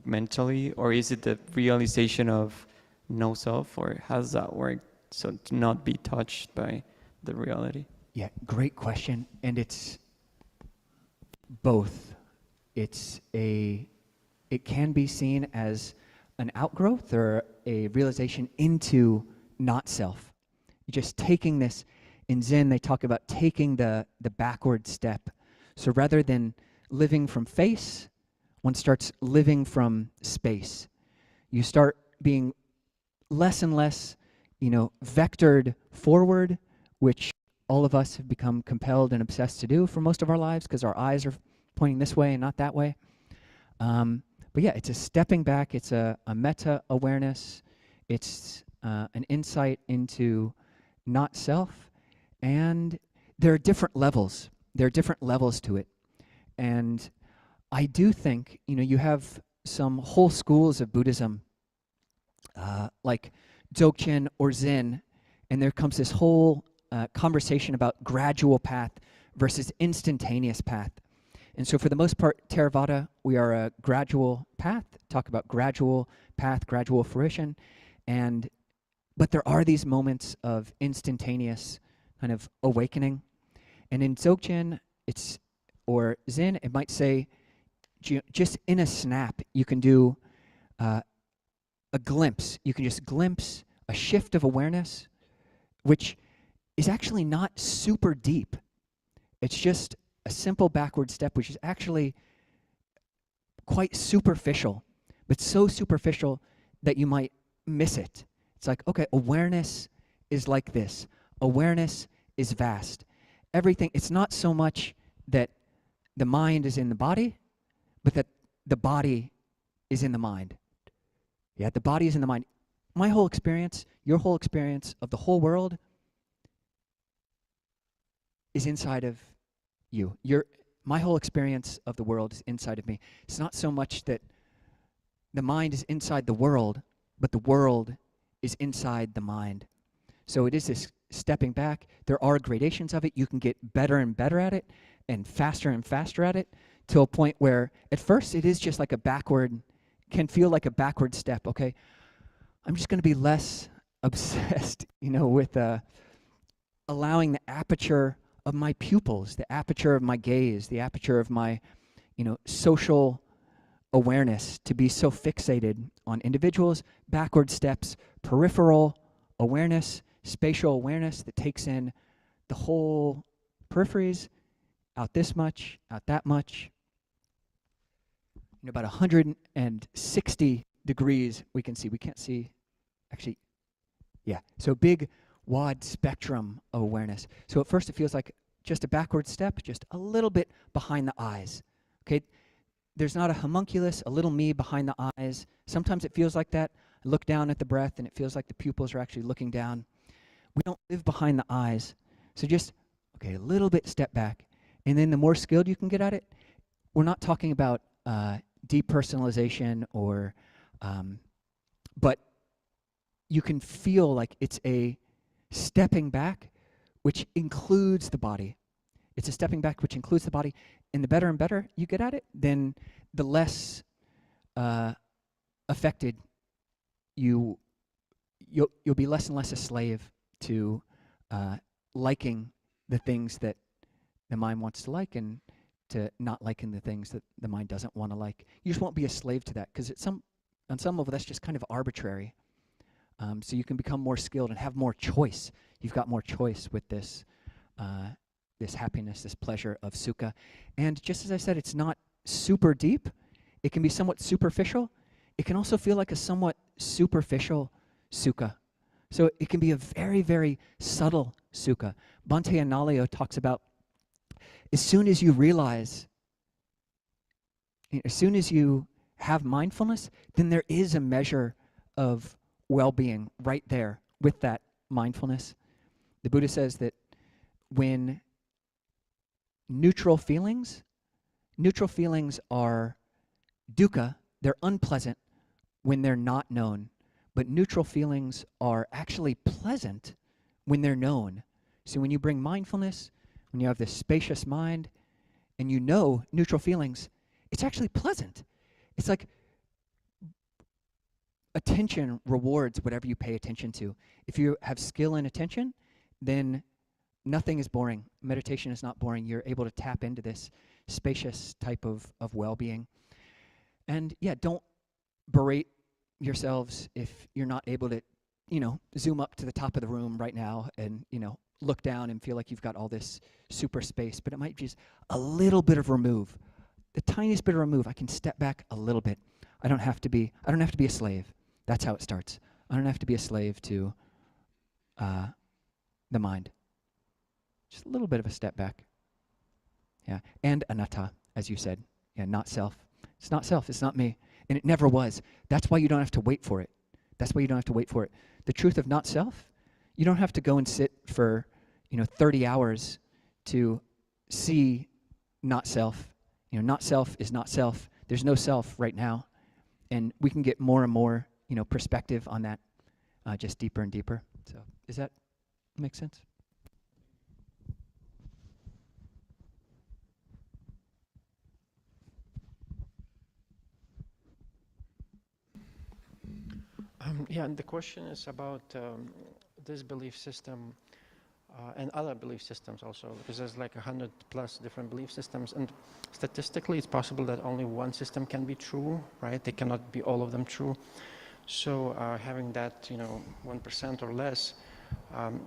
mentally, or is it the realization of no self, or how does that work? So to not be touched by the reality. Yeah, great question. And it's both. It can be seen as an outgrowth or a realization into not self. You're just taking this. In Zen, they talk about taking the backward step. So rather than living from face, one starts living from space. You start being less and less, vectored forward, which all of us have become compelled and obsessed to do for most of our lives because our eyes are pointing this way and not that way. But yeah, it's a stepping back. It's a meta-awareness. It's an insight into not self. And there are different levels. There are different levels to it. And I do think, you have some whole schools of Buddhism, like Dzogchen or Zen, and there comes this whole conversation about gradual path versus instantaneous path. And so for the most part, Theravada, we are a gradual path, talk about gradual path, gradual fruition, but there are these moments of instantaneous kind of awakening. And in Dzogchen, or Zen, it might say, just in a snap, you can do a glimpse. You can just glimpse a shift of awareness, which is actually not super deep. It's just a simple backward step, which is actually quite superficial, but so superficial that you might miss it. It's like, okay, awareness is like this. Awareness is vast. Everything, it's not so much that the mind is in the body, but that the body is in the mind. Yeah, the body is in the mind. My whole experience, your whole experience of the whole world is inside of you. My whole experience of the world is inside of me. It's not so much that the mind is inside the world, but the world is inside the mind. So it is this stepping back. There are gradations of it. You can get better and better at it and faster at it to a point where at first it is just like can feel like a backward step. Okay, I'm just going to be less obsessed, with allowing the aperture of my pupils, the aperture of my gaze, the aperture of my, social awareness to be so fixated on individuals, backward steps, peripheral awareness, spatial awareness that takes in the whole peripheries, out this much, out that much. About 160 degrees we can see. We can't see, actually, yeah. So big, wide spectrum of awareness. So at first it feels like just a backward step, just a little bit behind the eyes. Okay, there's not a homunculus, a little me behind the eyes. Sometimes it feels like that. I look down at the breath and it feels like the pupils are actually looking down. We don't live behind the eyes. So just, okay, a little bit step back. And then the more skilled you can get at it, we're not talking about depersonalization but you can feel like it's a stepping back which includes the body. It's a stepping back which includes the body, and the better and better you get at it, then the less affected you'll be less and less a slave to liking the things that the mind wants to like and to not liking the things that the mind doesn't want to like. You just won't be a slave to that, because on some level that's just kind of arbitrary. So you can become more skilled and have more choice. You've got more choice with this happiness, this pleasure of sukha. And just as I said, it's not super deep. It can be somewhat superficial. It can also feel like a somewhat superficial sukha. So it can be a very, very subtle sukha. Bhante Analayo talks about as soon as you realize, as soon as you have mindfulness, then there is a measure of well-being right there with that mindfulness. The Buddha says that when neutral feelings are dukkha, they're unpleasant when they're not known, but neutral feelings are actually pleasant when they're known. So when you bring mindfulness, when you have this spacious mind, and you know neutral feelings, it's actually pleasant. It's like attention rewards whatever you pay attention to. If you have skill in attention, then nothing is boring. Meditation is not boring. You're able to tap into this spacious type of well-being. And yeah, don't berate yourselves if you're not able to, zoom up to the top of the room right now and, look down and feel like you've got all this super space, but it might be just a little bit of remove. The tiniest bit of remove, I can step back a little bit. I don't have to be a slave. That's how it starts. I don't have to be a slave to the mind. Just a little bit of a step back. Yeah, and anatta, as you said. Yeah, not self. It's not self, it's not me. And it never was. That's why you don't have to wait for it. That's why you don't have to wait for it. The truth of not self, you don't have to go and sit for 30 hours to see not self. Not self is not self. There's no self right now. And we can get more and more, perspective on that just deeper and deeper. So does that make sense? Yeah, and the question is about this belief system and other belief systems also, because there's like 100+ different belief systems, and statistically it's possible that only one system can be true, right? They cannot be all of them true. So having that, 1% or less.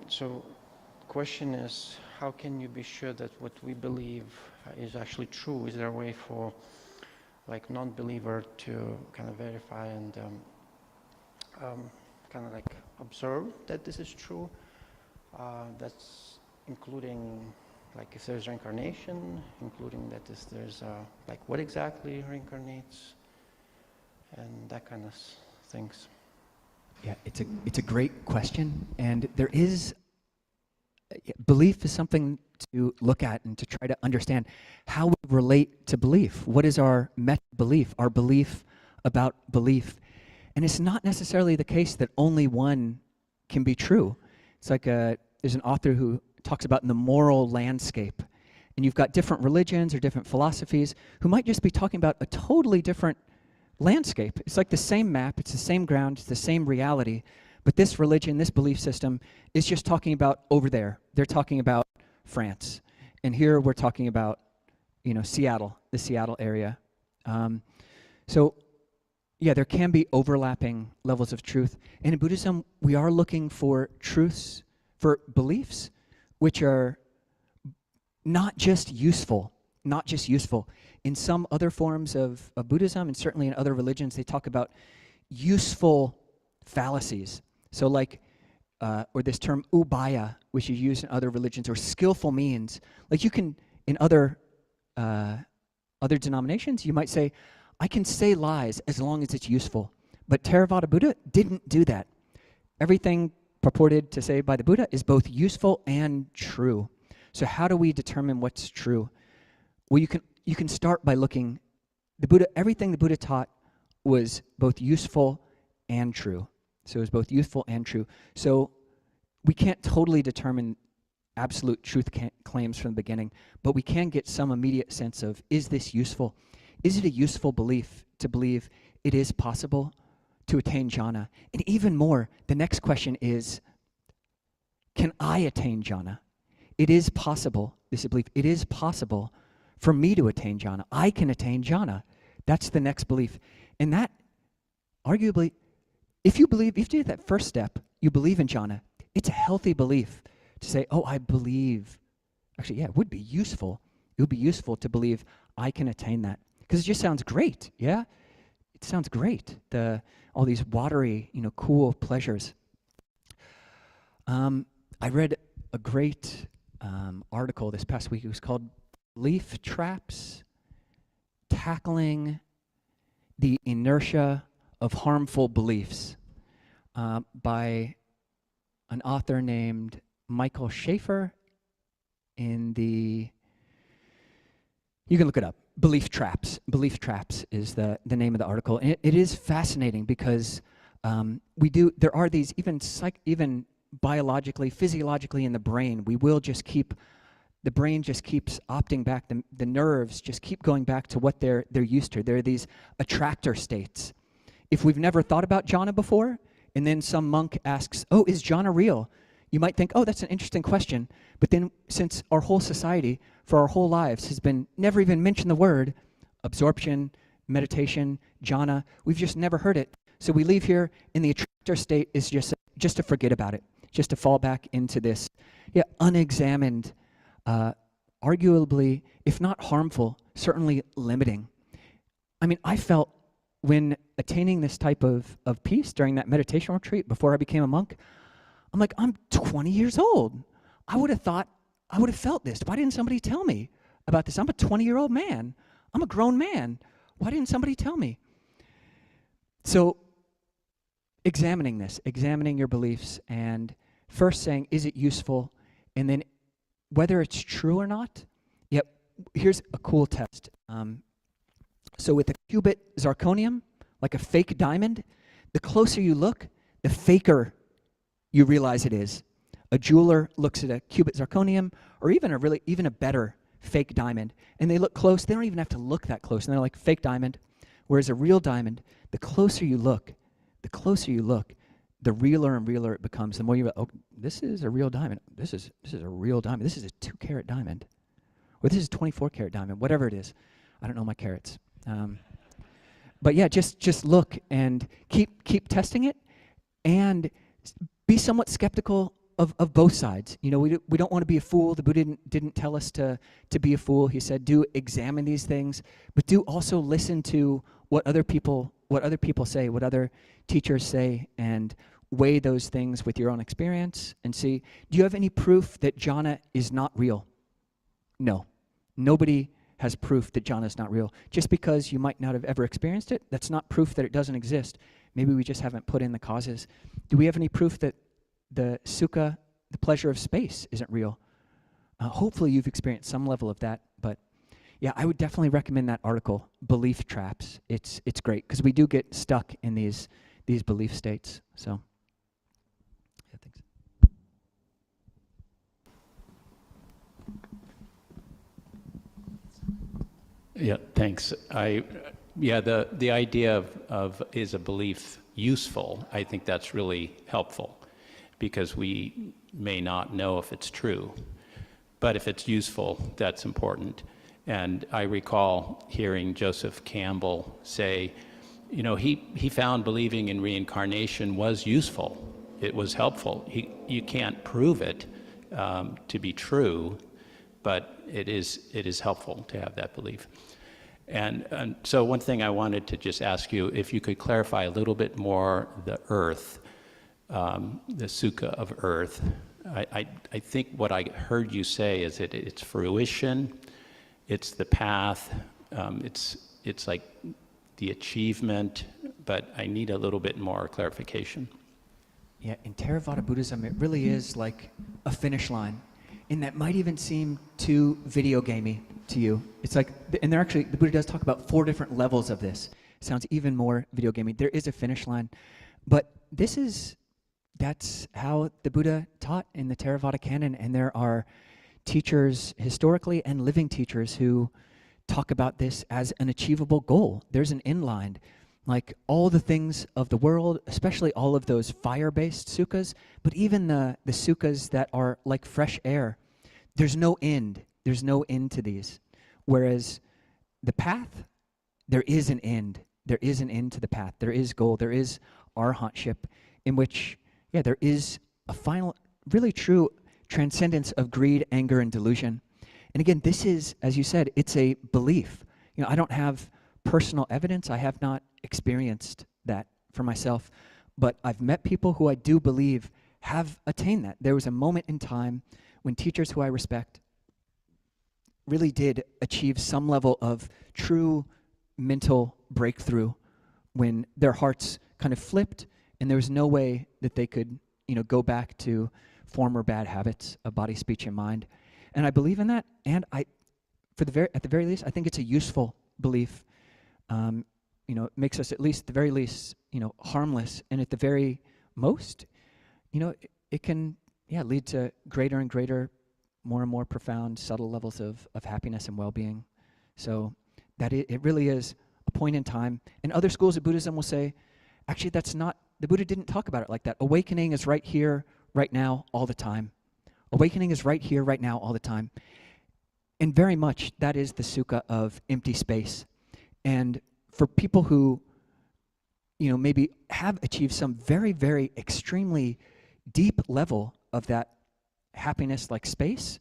So question is, how can you be sure that what we believe is actually true? Is there a way for like non-believer to kind of verify and kind of like observe that this is true? That's including like if there's reincarnation, including that there's like what exactly reincarnates, and that kind of things. Yeah, it's a great question, and there is belief is something to look at and to try to understand how we relate to belief. What is our meta-belief, our belief about belief? And it's not necessarily the case that only one can be true. It's like there's an author who talks about the moral landscape, and you've got different religions or different philosophies who might just be talking about a totally different landscape. It's like the same map, it's the same ground, it's the same reality, but this religion, this belief system is just talking about over there. They're talking about France, and here we're talking about, Seattle, the Seattle area. So yeah, there can be overlapping levels of truth. And in Buddhism, we are looking for truths, for beliefs, which are not just useful. In some other forms of Buddhism, and certainly in other religions, they talk about useful fallacies. So like, or this term ubaya, which is used in other religions, or skillful means. Like you can, in other denominations, you might say, I can say lies as long as it's useful. But Theravada Buddha didn't do that. Everything purported to say by the Buddha is both useful and true. So how do we determine what's true? Well, you can start by looking, everything the Buddha taught was both useful and true. So it was both useful and true. So we can't totally determine absolute truth claims from the beginning, but we can get some immediate sense of, is this useful? Is it a useful belief to believe it is possible to attain jhana? And even more, the next question is, can I attain jhana? It is possible, this is a belief, it is possible for me to attain jhana. I can attain jhana. That's the next belief. And that, arguably, if you do that first step, you believe in jhana, it's a healthy belief to say, oh, I believe. Actually, yeah, it would be useful. It would be useful to believe I can attain that. Because it just sounds great, yeah? It sounds great, all these watery, cool pleasures. I read a great article this past week. It was called Belief Traps, Tackling the Inertia of Harmful Beliefs, by an author named Michael Schaefer you can look it up. Belief Traps. Belief Traps is the name of the article. And it is fascinating because there are these, even biologically, physiologically in the brain, the brain just keeps opting back, the nerves just keep going back to what they're used to. There are these attractor states. If we've never thought about jhana before, and then some monk asks, oh, is jhana real? You might think, oh, that's an interesting question. But then since our whole society, for our whole lives, has been never even mentioned the word absorption, meditation, jhana, we've just never heard it. So we leave here, and the attractor state is just to forget about it, just to fall back into this unexamined, arguably, if not harmful, certainly limiting. I mean, I felt when attaining this type of peace during that meditation retreat before I became a monk, I'm like, I'm 20 years old. I would have felt this. Why didn't somebody tell me about this? I'm a 20-year-old man. I'm a grown man. Why didn't somebody tell me? So examining your beliefs, and first saying, is it useful? And then whether it's true or not, here's a cool test. So with a cubit zirconium, like a fake diamond, the closer you look, the faker you realize it is. A jeweler looks at a cubit zirconium, or even a better fake diamond, and they look close. They don't even have to look that close, and they're like, fake diamond. Whereas a real diamond, the closer you look, the realer and realer it becomes. The more you, oh, this is a real diamond. This is a real diamond. This is a 2-carat diamond, or this is a 24-carat diamond. Whatever it is, I don't know my carats. But yeah, just look and keep testing it, and be somewhat skeptical of both sides. You know, we don't want to be a fool. The Buddha didn't tell us to be a fool. He said, do examine these things, but do also listen to what other people say, what other teachers say, and weigh those things with your own experience and see, do you have any proof that jhana is not real? No. Nobody has proof that jhana is not real. Just because you might not have ever experienced it, that's not proof that it doesn't exist. Maybe we just haven't put in the causes. Do we have any proof that the sukha, the pleasure of space, isn't real? Hopefully you've experienced some level of that, but yeah, I would definitely recommend that article, Belief Traps. It's great, because we do get stuck in these belief states. So, yeah, thanks. Yeah, thanks. The idea of is a belief useful? I think that's really helpful, because we may not know if it's true, but if it's useful, that's important. And I recall hearing Joseph Campbell say, you know, he found believing in reincarnation was useful. It was helpful. You can't prove it to be true, but it is helpful to have that belief. And so one thing I wanted to just ask you, if you could clarify a little bit more the earth, the sukha of earth. I think what I heard you say is that it's fruition, it's the path, it's like the achievement, but I need a little bit more clarification. Yeah, in Theravada Buddhism, it really is like a finish line, and that might even seem too video gamey to you. It's like, and the Buddha does talk about 4 different levels of this. It sounds even more video gamey. There is a finish line, but that's how the Buddha taught in the Theravada canon, and there are teachers historically and living teachers who talk about this as an achievable goal. There's an inline, like all the things of the world, especially all of those fire-based sukhas, but even the sukhas that are like fresh air, there's no end. There's no end to these. Whereas the path, there is an end. There is an end to the path. There is goal. There is arhatship, in which, yeah, there is a final, really true transcendence of greed, anger, and delusion. And again, this is, as you said, it's a belief. You know, I don't have personal evidence. I have not experienced that for myself, but I've met people who I do believe have attained that. There was a moment in time when teachers who I respect really did achieve some level of true mental breakthrough, when their hearts kind of flipped and there was no way that they could, you know, go back to former bad habits of body, speech, and mind. And I believe in that, and at the very least, I think it's a useful belief. You know, it makes us, at least at the very least, you know, harmless, and at the very most, you know, it can, yeah, lead to greater and greater, more and more profound, subtle levels of happiness and well-being. So that it really is a point in time. And other schools of Buddhism will say, actually, that's not, the Buddha didn't talk about it like that. Awakening is right here, right now, all the time. Awakening is right here, right now, all the time. And very much, that is the sukha of empty space. And for people who, you know, maybe have achieved some very, very extremely deep level of that happiness like space,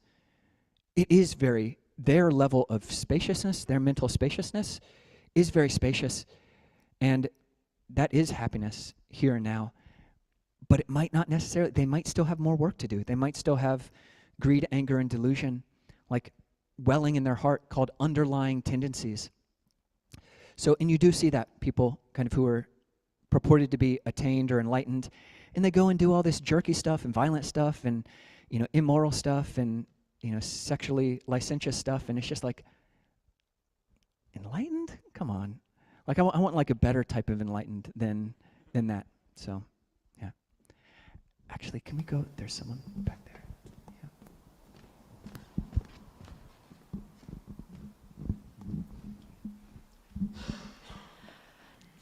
it is very, their level of spaciousness, their mental spaciousness is very spacious, and that is happiness here and now. But it might not necessarily, they might still have more work to do. They might still have greed, anger, and delusion like welling in their heart, called underlying tendencies. So, and you do see that people kind of who are purported to be attained or enlightened, and they go and do all this jerky stuff and violent stuff and, you know, immoral stuff and, you know, sexually licentious stuff, and it's just like, enlightened? Come on. Like I want like a better type of enlightened than that. So, yeah. Actually, can we go? There's someone back there.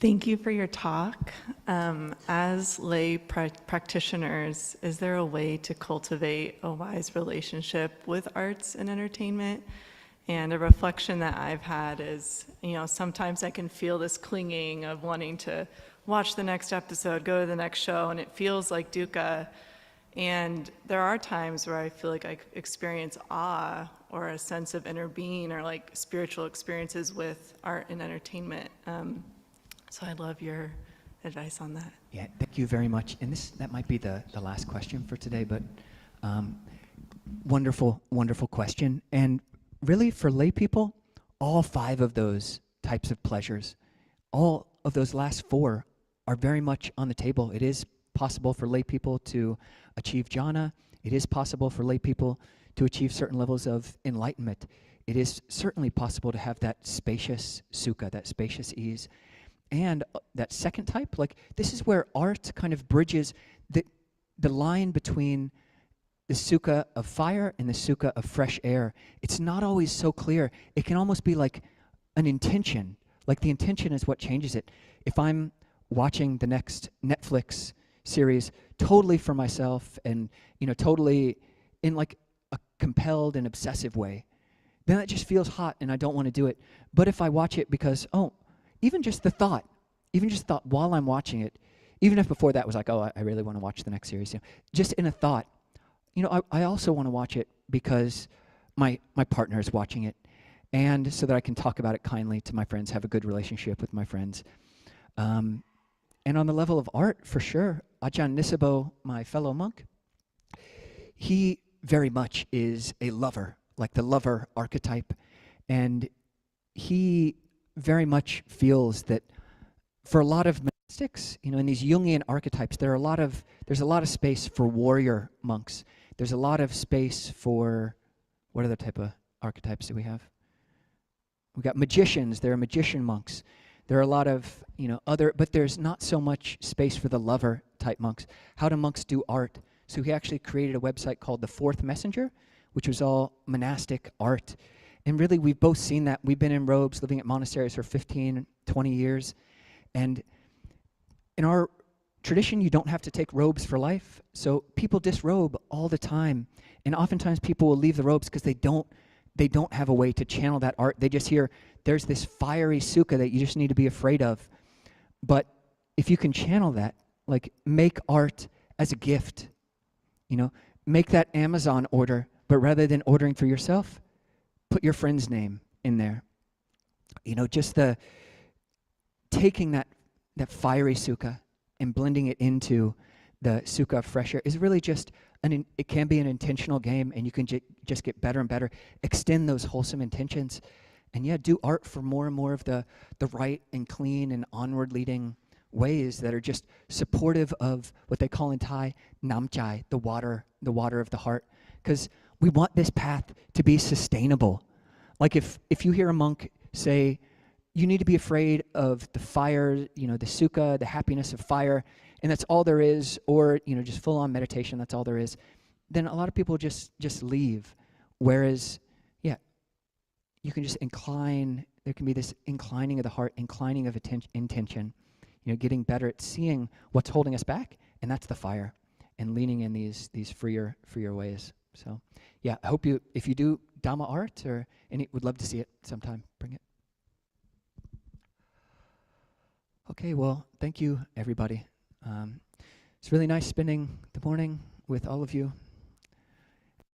Thank you for your talk. As lay practitioners, is there a way to cultivate a wise relationship with arts and entertainment? And a reflection that I've had is, sometimes I can feel this clinging of wanting to watch the next episode, go to the next show, and it feels like dukkha. And there are times where I feel like I experience awe or a sense of inner being or like spiritual experiences with art and entertainment. So I'd love your advice on that. Yeah, thank you very much. And that might be the last question for today, but wonderful, wonderful question. And really for lay people, all 5 of those types of pleasures, all of those last 4 are very much on the table. It is possible for lay people to achieve jhana. It is possible for lay people to achieve certain levels of enlightenment. It is certainly possible to have that spacious sukha, that spacious ease. And that second type, like this is where art kind of bridges the line between the sukha of fire and the sukha of fresh air. It's not always so clear. It can almost be like an intention. Like the intention is what changes it. If I'm watching the next Netflix series totally for myself and totally in like a compelled and obsessive way, then that just feels hot and I don't want to do it. But if I watch it because, even just the thought while I'm watching it, even if before that was like, I really want to watch the next series, just in a thought, I also want to watch it because my partner is watching it, and so that I can talk about it kindly to my friends, have a good relationship with my friends. And on the level of art, for sure, Ajahn Nisabo, my fellow monk, he very much is a lover, like the lover archetype, and he very much feels that for a lot of monastics, in these Jungian archetypes, there's a lot of space for warrior monks. There's a lot of space for, what other type of archetypes do we have? We've got magicians, there are magician monks. There are a lot of, but there's not so much space for the lover type monks. How do monks do art? So he actually created a website called The Fourth Messenger, which was all monastic art. And really, we've both seen that. We've been in robes, living at monasteries for 15, 20 years. And in our tradition, you don't have to take robes for life. So people disrobe all the time. And oftentimes people will leave the robes because they don't have a way to channel that art. They just hear, there's this fiery sukha that you just need to be afraid of. But if you can channel that, like make art as a gift, make that Amazon order, but rather than ordering for yourself, put your friend's name in there. Just the taking that fiery sukha and blending it into the sukha of fresh air is really just it can be an intentional game, and you can just get better and better. Extend those wholesome intentions, and do art for more and more of the right and clean and onward leading ways that are just supportive of what they call in Thai namchai, the water of the heart, because we want this path to be sustainable. Like if you hear a monk say, you need to be afraid of the fire, the sukha, the happiness of fire, and that's all there is, or just full-on meditation, that's all there is, then a lot of people just leave. Whereas, you can just incline. There can be this inclining of the heart, inclining of intention, getting better at seeing what's holding us back, and that's the fire, and leaning in these freer ways. So, I hope if you do Dhamma art or would love to see it sometime. Bring it. Okay, well, thank you, everybody. It's really nice spending the morning with all of you.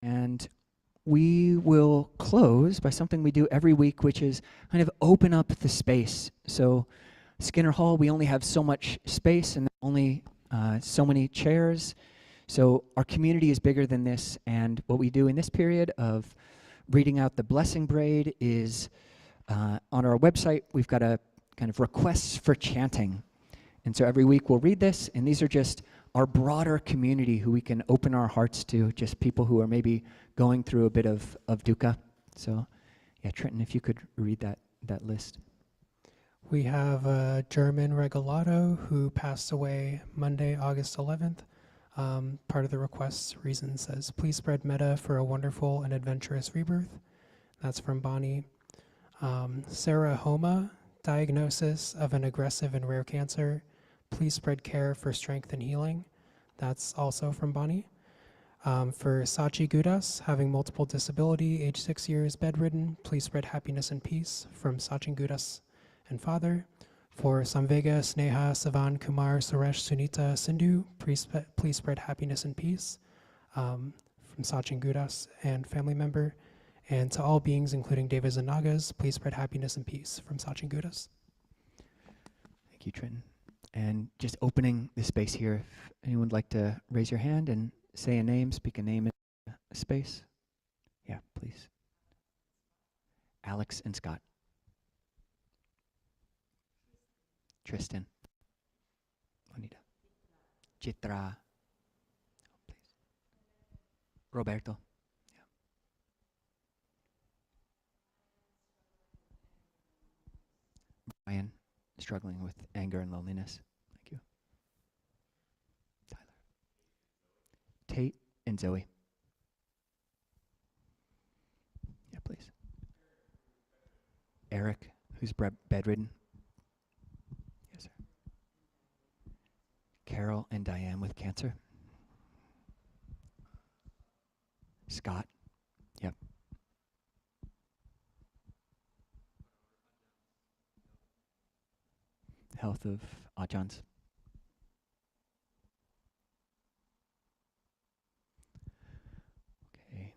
And we will close by something we do every week, which is kind of open up the space. So Skinner Hall, we only have so much space and only so many chairs. So our community is bigger than this, and what we do in this period of reading out the blessing braid is on our website, we've got a kind of requests for chanting. And so every week we'll read this, and these are just our broader community who we can open our hearts to, just people who are maybe going through a bit of dukkha. So, Trenton, if you could read that list. We have a German regalato who passed away Monday, August 11th. Part of the request reason says, please spread metta for a wonderful and adventurous rebirth. That's from Bonnie. Sarah Homa, diagnosis of an aggressive and rare cancer. Please spread care for strength and healing. That's also from Bonnie. For Sachi Gudas, having multiple disability, age 6 years, bedridden, please spread happiness and peace, from Sachin Gudas and father. For Samvega, Sneha, Savan, Kumar, Suresh, Sunita, Sindhu, please spread happiness and peace, from Sachin Gudas and family member. And to all beings, including Devas and Nagas, please spread happiness and peace, from Sachin Gudas. Thank you, Trenton. And just opening the space here, if anyone would like to raise your hand and say a name, speak a name in a space. Yeah, please. Alex and Scott. Tristan. Juanita. Chitra. Please. Roberto. Yeah. Brian, struggling with anger and loneliness. Thank you. Tyler. Tate and Zoe. Yeah, please. Eric, who's bedridden. Yes, sir. Carol and Diane with cancer. Scott. Yep. Health of Ajans. Okay.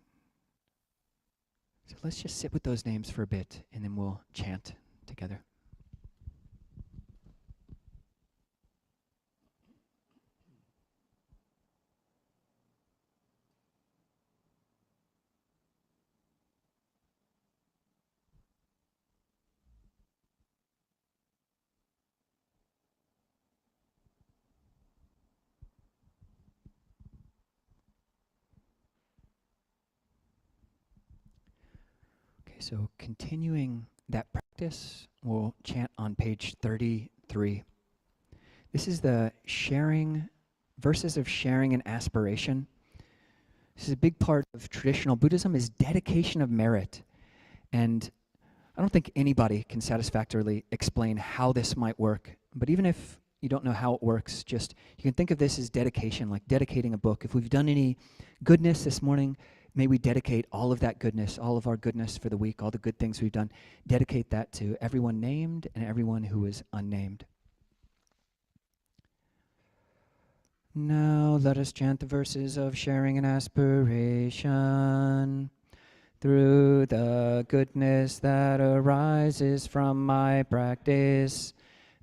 So let's just sit with those names for a bit, and then we'll chant together. So continuing that practice, we'll chant on page 33. This is the sharing, verses of sharing and aspiration. This is a big part of traditional Buddhism, is dedication of merit. And I don't think anybody can satisfactorily explain how this might work. But even if you don't know how it works, just you can think of this as dedication, like dedicating a book. If we've done any goodness this morning, may we dedicate all of that goodness, all of our goodness for the week, all the good things we've done, dedicate that to everyone named and everyone who is unnamed. Now let us chant the verses of sharing and aspiration. Through the goodness that arises from my practice,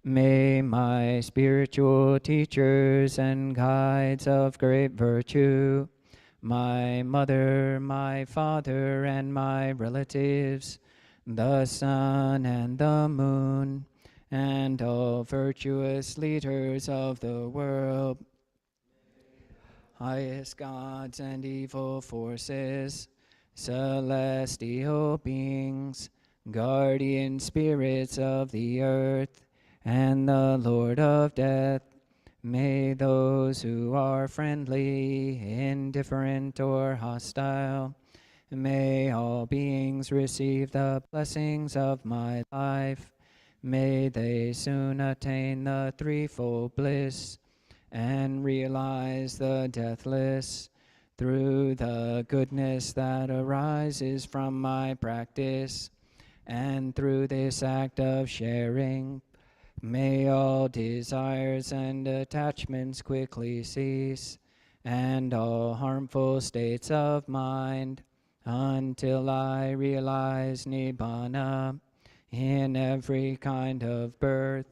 may my spiritual teachers and guides of great virtue, my mother, my father, and my relatives, the sun and the moon, and all virtuous leaders of the world, highest gods and evil forces, celestial beings, guardian spirits of the earth, and the Lord of death, may those who are friendly, indifferent, or hostile, may all beings receive the blessings of my life. May they soon attain the threefold bliss and realize the deathless. Through the goodness that arises from my practice, and through this act of sharing, may all desires and attachments quickly cease, and all harmful states of mind, until I realize Nibbana in every kind of birth.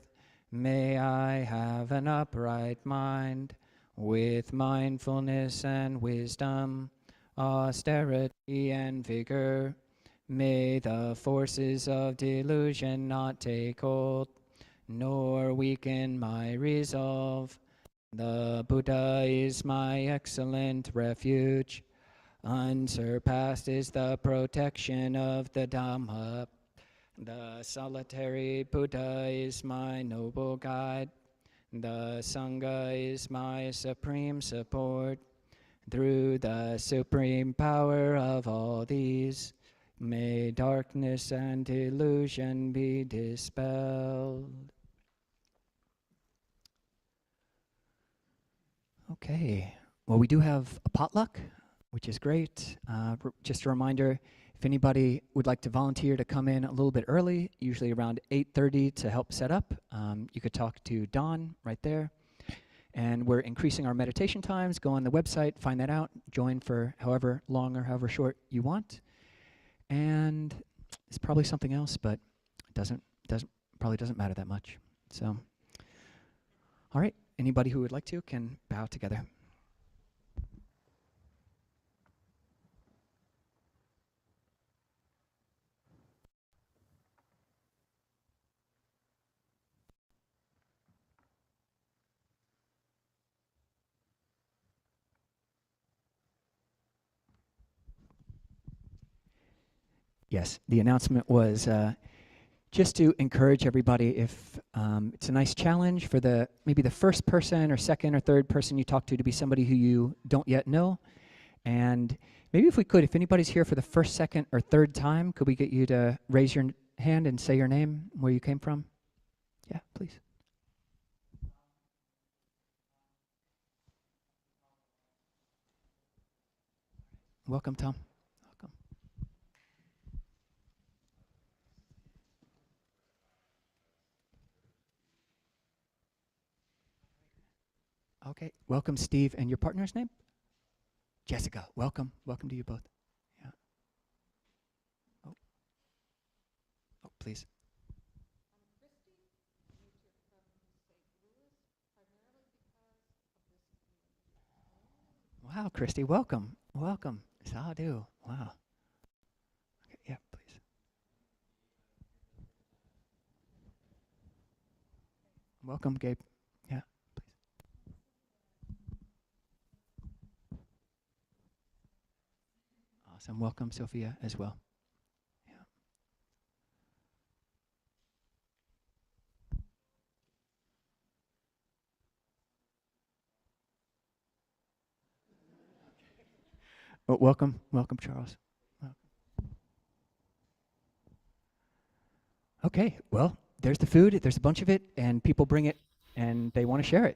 May I have an upright mind, with mindfulness and wisdom, austerity and vigor. May the forces of delusion not take hold, nor weaken my resolve. The Buddha is my excellent refuge. Unsurpassed is the protection of the Dhamma. The solitary Buddha is my noble guide. The Sangha is my supreme support. Through the supreme power of all these, may darkness and illusion be dispelled. Okay, well, we do have a potluck, which is great. Just a reminder, if anybody would like to volunteer to come in a little bit early, usually around 8:30 to help set up, you could talk to Dawn right there. And we're increasing our meditation times. Go on the website, find that out, join for however long or however short you want. And it's probably something else, but it probably doesn't matter that much. So, all right, anybody who would like to can bow together. Yes, the announcement was just to encourage everybody, if it's a nice challenge for maybe the first person or second or third person you talk to be somebody who you don't yet know. And maybe if we could, if anybody's here for the first, second, or third time, could we get you to raise your hand and say your name, where you came from? Yeah, please. Welcome, Tom. Welcome. Okay, welcome, Steve. And your partner's name? Jessica. Welcome. Welcome to you both. Yeah. Oh, please. Wow, Christy, welcome. Welcome. Sadhu. Wow. Okay, yeah, please. Welcome, Gabe. Yeah, please. Awesome. Welcome, Sophia, as well. Yeah. Well, welcome, Charles. Welcome. Okay, well, there's the food. There's a bunch of it, and people bring it, and they want to share it.